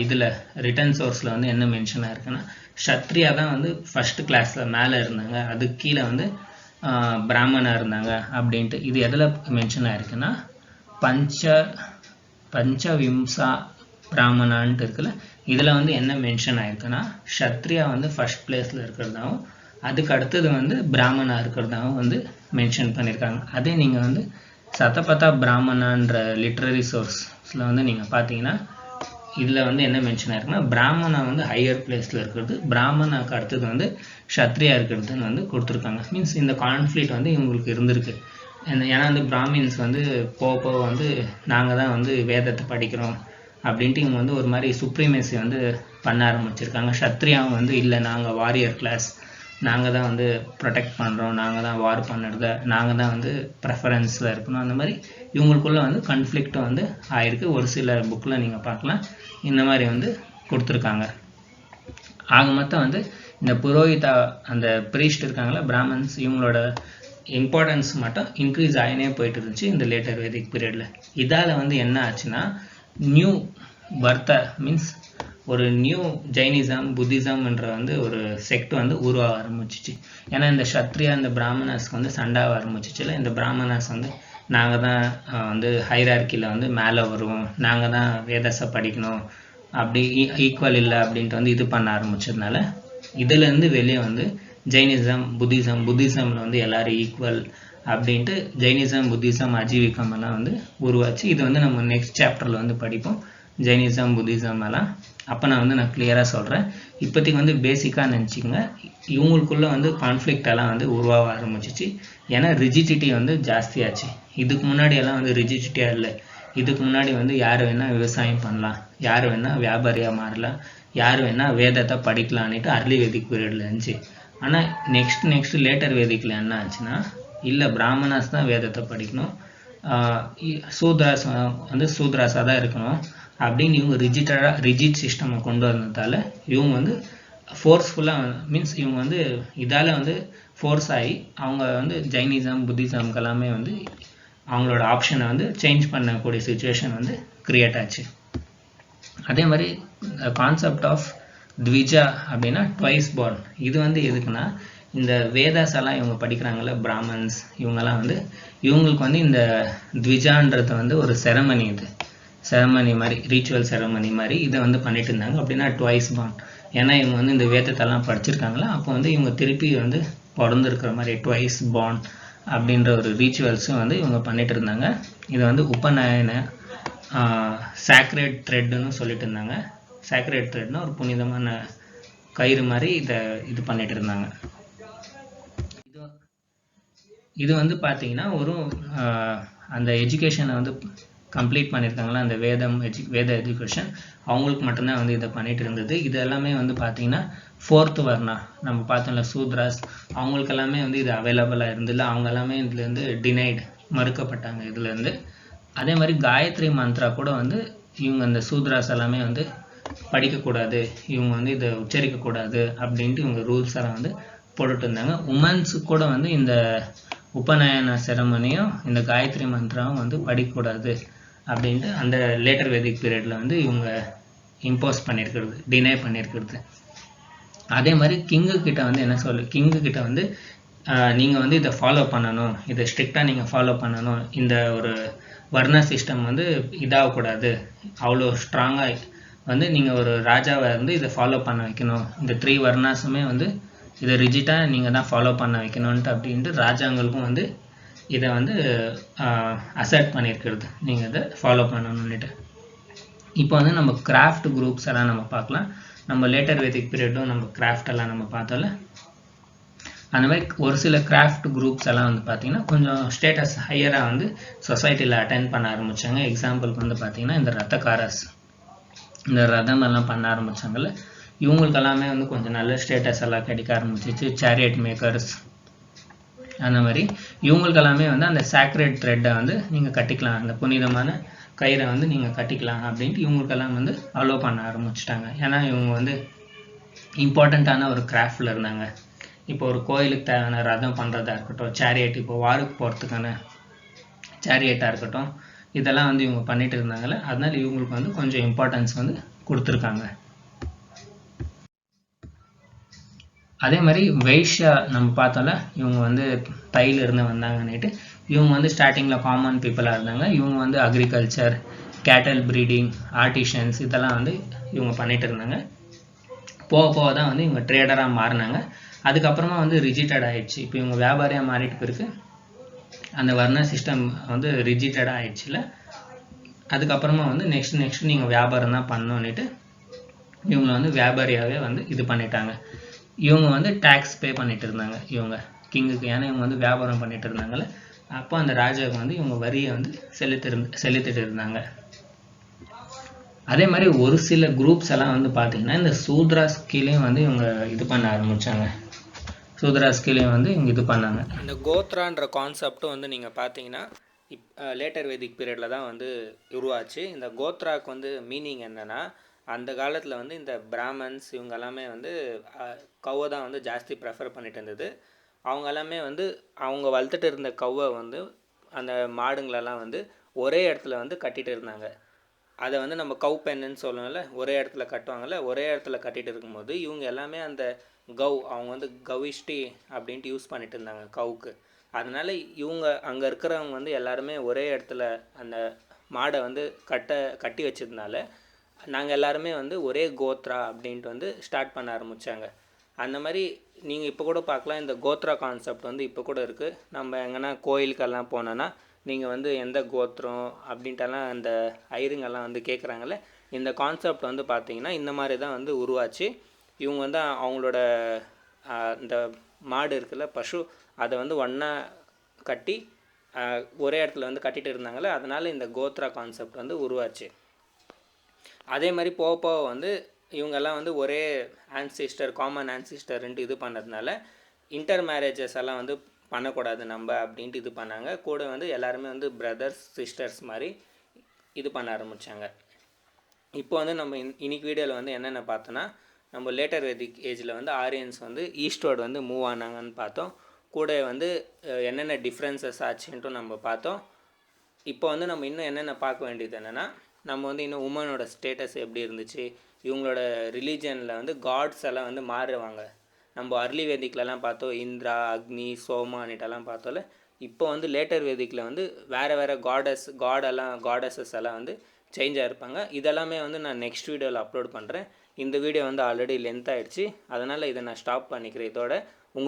இதில் ரிட்டன் சோர்ஸில் வந்து என்ன மென்ஷன் ஆயிருக்குன்னா, சத்ரியா தான் வந்து ஃபஸ்ட்டு கிளாஸில் மேலே இருந்தாங்க, அதுக்கு கீழே வந்து பிராமணா இருந்தாங்க அப்படின்ட்டு. இது எதில் மென்ஷன் ஆயிருக்குன்னா பஞ்சவிம்சா பிராமணான்ட்டு இருக்குல்ல, இதில் வந்து என்ன மென்ஷன் ஆயிருக்குன்னா சத்ரியா வந்து ஃபஸ்ட் பிளேஸில் இருக்கிறதாகவும் அதுக்கு அடுத்தது வந்து பிராமணா இருக்கிறதாகவும் வந்து மென்ஷன் பண்ணியிருக்காங்க. அதே நீங்கள் வந்து சதபதா பிராமணான்ற லிட்ரரி சோர்ஸில் வந்து நீங்கள் பார்த்தீங்கன்னா இதில் வந்து என்ன மென்ஷன் ஆயிருக்குன்னா பிராமணா வந்து ஹையர் பிளேஸில் இருக்கிறது, பிராமணாக்கு அடுத்தது வந்து சத்ரியா இருக்கிறதுன்னு வந்து கொடுத்துருக்காங்க. மீன்ஸ் இந்த கான்ஃப்ளிக்ட் வந்து இவங்களுக்கு இருந்திருக்கு. ஏன்னா வந்து பிராமின்ஸ் வந்து போக வந்து நாங்கள் தான் வந்து வேதத்தை படிக்கிறோம் அப்படின்ட்டு இவங்க வந்து ஒரு மாதிரி சுப்ரீமேசி வந்து பண்ண ஆரம்பிச்சிருக்காங்க. சத்ரியாவும் வந்து இல்லை, நாங்கள் வாரியர் கிளாஸ், நாங்கள் தான் வந்து ப்ரொடெக்ட் பண்ணுறோம், நாங்கள் தான் வார் பண்ணுறத, நாங்கள் தான் வந்து ப்ரெஃபரன்ஸில் இருக்கணும். அந்த மாதிரி இவங்களுக்குள்ளே வந்து கன்ஃப்ளிக்ட்டும் வந்து ஆயிருக்கு. ஒரு சில புக்கில் நீங்கள் பார்க்கலாம் இந்த மாதிரி வந்து கொடுத்துருக்காங்க. ஆக மொத்தம் வந்து இந்த புரோஹிதா அந்த ப்ரீஸ்ட் இருக்காங்களா பிராமன்ஸ், இவங்களோட இம்பார்ட்டன்ஸ் மட்டும் இன்க்ரீஸ் ஆகினே போயிட்டு இருந்துச்சு இந்த லேட்டர் வேதிக் பீரியடில். இதால் வந்து என்ன ஆச்சுன்னா நியூ பர்த்தா மீன்ஸ் ஒரு நியூ ஜைனிசம் புத்திசம்ன்ற வந்து ஒரு செக்ட் வந்து உருவாக ஆரம்பிச்சிச்சு. ஏன்னா இந்த சத்ரியா இந்த பிராமணாஸ்க்கு வந்து சண்டாக ஆரம்பிச்சிச்சுல, இந்த பிராமணாஸ் வந்து நாங்கள் தான் வந்து ஹைரார்க்கியில் வந்து மேலே வருவோம், நாங்கள் தான் வேதத்தை படிக்கணும், அப்படி ஈக்குவல் இல்லை அப்படின்ட்டு வந்து இது பண்ண ஆரம்பிச்சதுனால இதுலேருந்து வெளியே வந்து ஜெயினிசம் புத்திசமில் வந்து எல்லோரும் ஈக்குவல் அப்படின்ட்டு ஜெயினிசம் புத்திசம் அஜீவிகம் எல்லாம் வந்து உருவாச்சு. இது வந்து நம்ம நெக்ஸ்ட் சாப்டரில் வந்து படிப்போம் ஜெயினிசம் புத்திசம் எல்லாம். அப்போ நான் கிளியராக சொல்கிறேன். இப்போதைக்கு வந்து பேசிக்காக நினச்சிக்கோங்க, இவங்களுக்குள்ளே வந்து கான்ஃப்ளிக்ட் எல்லாம் வந்து உருவாக ஆரம்பிச்சிச்சு. ஏன்னா ரிஜிடிட்டி வந்து ஜாஸ்தியாச்சு. இதுக்கு முன்னாடி எல்லாம் வந்து ரிஜிடிட்டியாக இல்லை. இதுக்கு முன்னாடி வந்து யார் வேணால் விவசாயம் பண்ணலாம், யார் வேணால் வியாபாரியாக மாறலாம், யார் வேணால் வேதத்தை படிக்கலான்ட்டு அர்லி வேதிக் பீரியடில் இருந்துச்சு. ஆனால் நெக்ஸ்ட் லேட்டர் வேதிக்கில் என்ன ஆச்சுன்னா, இல்லை பிராமணாஸ் தான் வேதத்தை படிக்கணும், சூத்ராஸ் வந்து சூத்ராஸாக தான் இருக்கணும் அப்படின்னு இவங்க ரிஜிட் சிஸ்டமை கொண்டு வந்ததால் இவங்க வந்து ஃபோர்ஸ்ஃபுல்லாக மீன்ஸ் இவங்க வந்து இதால் வந்து ஃபோர்ஸ் ஆகி அவங்க வந்து ஜைனிசம் புத்திசம்க்கு எல்லாமே வந்து அவங்களோட ஆப்ஷனை வந்து சேஞ்ச் பண்ணக்கூடிய சுச்சுவேஷன் வந்து கிரியேட் ஆச்சு. அதே மாதிரி கான்செப்ட் ஆஃப் த்விஜா அப்படின்னா ட்வைஸ் பார்ன், இது வந்து எதுக்குன்னா இந்த வேதாஸ் எல்லாம் இவங்க படிக்கிறாங்கல்ல பிராமன்ஸ், இவங்கெல்லாம் வந்து இவங்களுக்கு வந்து இந்த த்விஜான்றது வந்து ஒரு செரமனி மாதிரி ரீச்சுவல் செரமனி மாதிரி இதை வந்து பண்ணிட்டு இருந்தாங்க. அப்படின்னா ட்வைஸ் பார்ன், ஏன்னா இவங்க வந்து இந்த வேதத்தெல்லாம் படிச்சிருக்காங்களா, அப்போ வந்து இவங்க திருப்பி வந்து பிறந்திருக்கிற மாதிரி ட்வைஸ் பார்ன் அப்படின்ற ஒரு ரீச்சுவல்ஸும் வந்து இவங்க பண்ணிட்டு இருந்தாங்க. இதை வந்து உபநயன சாக்ரெட் த்ரெட்னு சொல்லிட்டு இருந்தாங்க. சாக்ரெட் த்ரெட்னா ஒரு புனிதமான கயிறு மாதிரி இது பண்ணிட்டு இருந்தாங்க. இது வந்து பார்த்தீங்கன்னா ஒரு அந்த எஜுகேஷனை வந்து கம்ப்ளீட் பண்ணியிருக்காங்களா, அந்த வேத எஜுகேஷன் அவங்களுக்கு மட்டும்தான் வந்து இதை பண்ணிட்டு இருந்தது. இது எல்லாமே வந்து பார்த்தீங்கன்னா 4th வர்ணா நம்ம பார்த்தோம்ல சூத்ராஸ், அவங்களுக்கு எல்லாமே வந்து இது அவைலபிளாக இருந்ததில்ல, அவங்க எல்லாமே இதுலேருந்து டினைடு மறுக்கப்பட்டாங்க இதுலேருந்து. அதே மாதிரி காயத்ரி மந்த்ரா கூட வந்து இவங்க அந்த சூத்ராஸ் எல்லாமே வந்து படிக்கக்கூடாது, இவங்க வந்து இதை உச்சரிக்கக்கூடாது அப்படின்ட்டு இவங்க ரூல்ஸ் எல்லாம் வந்து போட்டுட்டு இருந்தாங்க. உமன்ஸு கூட வந்து இந்த உபநயன செரமனியும் இந்த காயத்ரி மந்த்ராவும் வந்து படிக்கக்கூடாது அப்படின்ட்டு அந்த லேட்டர் வேதிக் பீரியடில் வந்து இவங்க இம்போஸ் பண்ணியிருக்கிறது, டினை பண்ணியிருக்கிறது. அதே மாதிரி கிங்கு கிட்ட வந்து என்ன கிங்கு கிட்ட வந்து நீங்கள் வந்து இதை ஃபாலோ பண்ணணும், இதை ஸ்ட்ரிக்டாக நீங்கள் ஃபாலோ பண்ணணும், இந்த ஒரு வர்ண சிஸ்டம் வந்து இதாகக்கூடாது, அவ்வளோ ஸ்ட்ராங்காக வந்து நீங்கள் ஒரு ராஜாவை வந்து இதை ஃபாலோ பண்ண வைக்கணும், இந்த 3 வர்ணாஸுமே வந்து இதை ரிஜிட்டாக நீங்கள் தான் ஃபாலோ பண்ண வைக்கணுன்ட்டு அப்படின்ட்டு ராஜாங்களுக்கும் வந்து இதை வந்து அசர்ட் பண்ணியிருக்கிறது, நீங்கள் இதை ஃபாலோ பண்ணணுன்னுட்டு. இப்போ வந்து நம்ம கிராஃப்ட் குரூப்ஸ் எல்லாம் நம்ம பார்க்கலாம். நம்ம லேட்டர் வேதிக் பீரியடும் நம்ம கிராஃப்ட் எல்லாம் நம்ம பார்த்தோம்ல, அந்த மாதிரி ஒரு சில கிராஃப்ட் குரூப்ஸ் எல்லாம் வந்து பார்த்தீங்கன்னா கொஞ்சம் ஸ்டேட்டஸ் ஹையராக வந்து சொசைட்டியில் அட்டென்ட் பண்ண ஆரம்பித்தாங்க. எக்ஸாம்பிளுக்கு வந்து பார்த்தீங்கன்னா இந்த ரத்தக்காரஸ், இந்த ரதம் எல்லாம் பண்ண ஆரம்பித்தாங்கல்ல, இவங்களுக்கு எல்லாமே வந்து கொஞ்சம் நல்ல ஸ்டேட்டஸ் எல்லாம் கிடைக்க ஆரம்பிச்சிச்சு. சேரியட் மேக்கர்ஸ் அந்த மாதிரி இவங்களுக்கு எல்லாமே வந்து அந்த சாக்ரெட் த்ரெட்டை வந்து நீங்கள் கட்டிக்கலாம், அந்த புனிதமான கயிறை வந்து நீங்கள் கட்டிக்கலாம் அப்படின்ட்டு இவங்களுக்கெல்லாம் வந்து அலோவ் பண்ண ஆரம்பிச்சிட்டாங்க. ஏன்னா இவங்க வந்து இம்பார்ட்டண்ட்டான ஒரு கிராஃப்டில் இருந்தாங்க. இப்போ ஒரு கோயிலுக்கு தேவையான ரதம் பண்ணுறதா இருக்கட்டும், சேரியட் இப்போ வாருக்கு போகிறதுக்கான சேரியட்டாக இருக்கட்டும், இதெல்லாம் வந்து இவங்க பண்ணிட்டு இருந்தாங்கல்ல, அதனால இவங்களுக்கு வந்து கொஞ்சம் இம்பார்ட்டன்ஸ் வந்து கொடுத்துருக்காங்க. அதே மாதிரி வைஷ்யா நம்ம பார்த்தோம்ல, இவங்க வந்து தையிலிருந்து வந்தாங்கன்னுட்டு இவங்க வந்து ஸ்டார்டிங்கில் காமன் பீப்புளாக இருந்தாங்க. இவங்க வந்து அக்ரிகல்ச்சர், கேட்டல் ப்ரீடிங், ஆர்டிஷன்ஸ் இதெல்லாம் வந்து இவங்க பண்ணிட்டு இருந்தாங்க. போக தான் வந்து இவங்க ட்ரேடராக மாறினாங்க. அதுக்கப்புறமா வந்து ரிஜிட்டட் ஆயிடுச்சு. இப்போ இவங்க வியாபாரியாக மாறிட்டு பிறகு அந்த வர்ண சிஸ்டம் வந்து ரிஜிட்டடாக ஆயிடுச்சுல, அதுக்கப்புறமா வந்து நெக்ஸ்ட் நீங்கள் வியாபாரம் தான் பண்ணணுன்னுட்டு இவங்களை வந்து வியாபாரியாகவே வந்து இது பண்ணிட்டாங்க. இவங்க வந்து டேக்ஸ் பே பண்ணிட்டு இருந்தாங்க இவங்க கிங்குக்கு, ஏன்னா இவங்க வந்து வியாபாரம் பண்ணிட்டு இருந்தாங்கல்ல, அப்போ அந்த ராஜாவுக்கு வந்து இவங்க வரியை வந்து செலுத்திட்டு இருந்தாங்க. அதே மாதிரி ஒரு சில குரூப்ஸ் எல்லாம் வந்து பார்த்தீங்கன்னா இந்த சூத்ராஸ் கீழேயும் வந்து இவங்க இது பண்ண ஆரம்பித்தாங்க. சூத்ராஸ் கீழேயும் வந்து இவங்க இது பண்ணாங்க. இந்த கோத்ரான்ற கான்செப்டும் வந்து நீங்கள் பார்த்தீங்கன்னா லேட்டர் வேதிக் பீரியடில் தான் வந்து உருவாச்சு. இந்த கோத்ராக்கு வந்து மீனிங் என்னென்னா, அந்த காலத்தில் வந்து இந்த பிராமன்ஸ் இவங்க எல்லாமே வந்து கவ்வை தான் வந்து ஜாஸ்தி ப்ரெஃபர் பண்ணிட்டு இருந்தது. அவங்க எல்லாமே வந்து அவங்க வளர்த்துட்டு இருந்த கவ்வை வந்து அந்த மாடுங்களெல்லாம் வந்து ஒரே இடத்துல வந்து கட்டிகிட்டு இருந்தாங்க. அதை வந்து நம்ம கவ் பென்னு சொல்லணும்ல, ஒரே இடத்துல கட்டுவாங்கள்ல, ஒரே இடத்துல கட்டிகிட்டு இருக்கும்போது இவங்க எல்லாமே அந்த அவங்க வந்து கவிஷ்டி அப்படின்ட்டு யூஸ் பண்ணிட்டு இருந்தாங்க கவுக்கு. அதனால் இவங்க அங்கே இருக்கிறவங்க வந்து எல்லாருமே ஒரே இடத்துல அந்த மாடை வந்து கட்டி வச்சதுனால நாங்கள் எல்லாருமே வந்து ஒரே கோத்ரா அப்படின்ட்டு வந்து ஸ்டார்ட் பண்ண ஆரம்பித்தாங்க. அந்த மாதிரி நீங்கள் இப்போ கூட பார்க்கலாம், இந்த கோத்ரா கான்செப்ட் வந்து இப்போ கூட இருக்குது. நம்ம எங்கன்னா கோயிலுக்கெல்லாம் போனோன்னா நீங்கள் வந்து எந்த கோத்திரம் அப்படின்ட்டெல்லாம் அந்த ஐருங்கெல்லாம் வந்து கேட்குறாங்கல்ல, இந்த கான்செப்ட் வந்து பார்த்திங்கன்னா இந்த மாதிரி தான் வந்து உருவாச்சு. இவங்க வந்து அவங்களோட இந்த மாடு இருக்குல்ல, பசு, அதை வந்து ஒன்றா கட்டி ஒரே இடத்துல வந்து கட்டிகிட்டு இருந்தாங்கள்ல, அதனால் இந்த கோத்ரா கான்செப்ட் வந்து உருவாச்சு. அதே மாதிரி போக வந்து இவங்கெல்லாம் வந்து ஒரே ஆன்சிஸ்டர் காமன் ஆன்சிஸ்டர்ன்ட்டு இது பண்ணதுனால இன்டர் மேரேஜஸ் எல்லாம் வந்து பண்ணக்கூடாது நம்ம அப்படின்ட்டு இது பண்ணாங்க. கூட வந்து எல்லாருமே வந்து பிரதர்ஸ் சிஸ்டர்ஸ் மாதிரி இது பண்ண ஆரம்பித்தாங்க. இப்போ வந்து நம்ம இன்னைக்கு வீடியோவில் வந்து என்னென்ன பார்த்தோன்னா, நம்ம லேட்டர் வேதிக் ஏஜில் வந்து ஆரியன்ஸ் வந்து ஈஸ்ட்வர்ட் வந்து மூவ் ஆனாங்கன்னு பார்த்தோம். கூட வந்து என்னென்ன டிஃப்ரென்சஸ் ஆச்சுன்ட்டும் நம்ம பார்த்தோம். இப்போ வந்து நம்ம இன்னும் என்னென்ன பார்க்க வேண்டியது என்னென்னா, நம்ம வந்து இன்னும் உமனோட ஸ்டேட்டஸ் எப்படி இருந்துச்சு, இவங்களோட ரிலீஜனில் வந்து காட்ஸ் எல்லாம் வந்து மாறுவாங்க. நம்ம அர்லி வேதிக்லலாம் பார்த்தோம் இந்திரா, அக்னி, சோமானிட்டெல்லாம் பார்த்தோம்ல. இப்போ வந்து லேட்டர் வேதிக்கில் வந்து வேறு காடஸஸ் எல்லாம் வந்து சேஞ்சாக இருப்பாங்க. இதெல்லாமே வந்து நான் நெக்ஸ்ட் வீடியோவில் அப்லோட் பண்ணுறேன். இந்த வீடியோ வந்து ஆல்ரெடி லென்த் ஆகிடுச்சு, அதனால் இதை நான் ஸ்டாப் பண்ணிக்கிறேன் இதோட.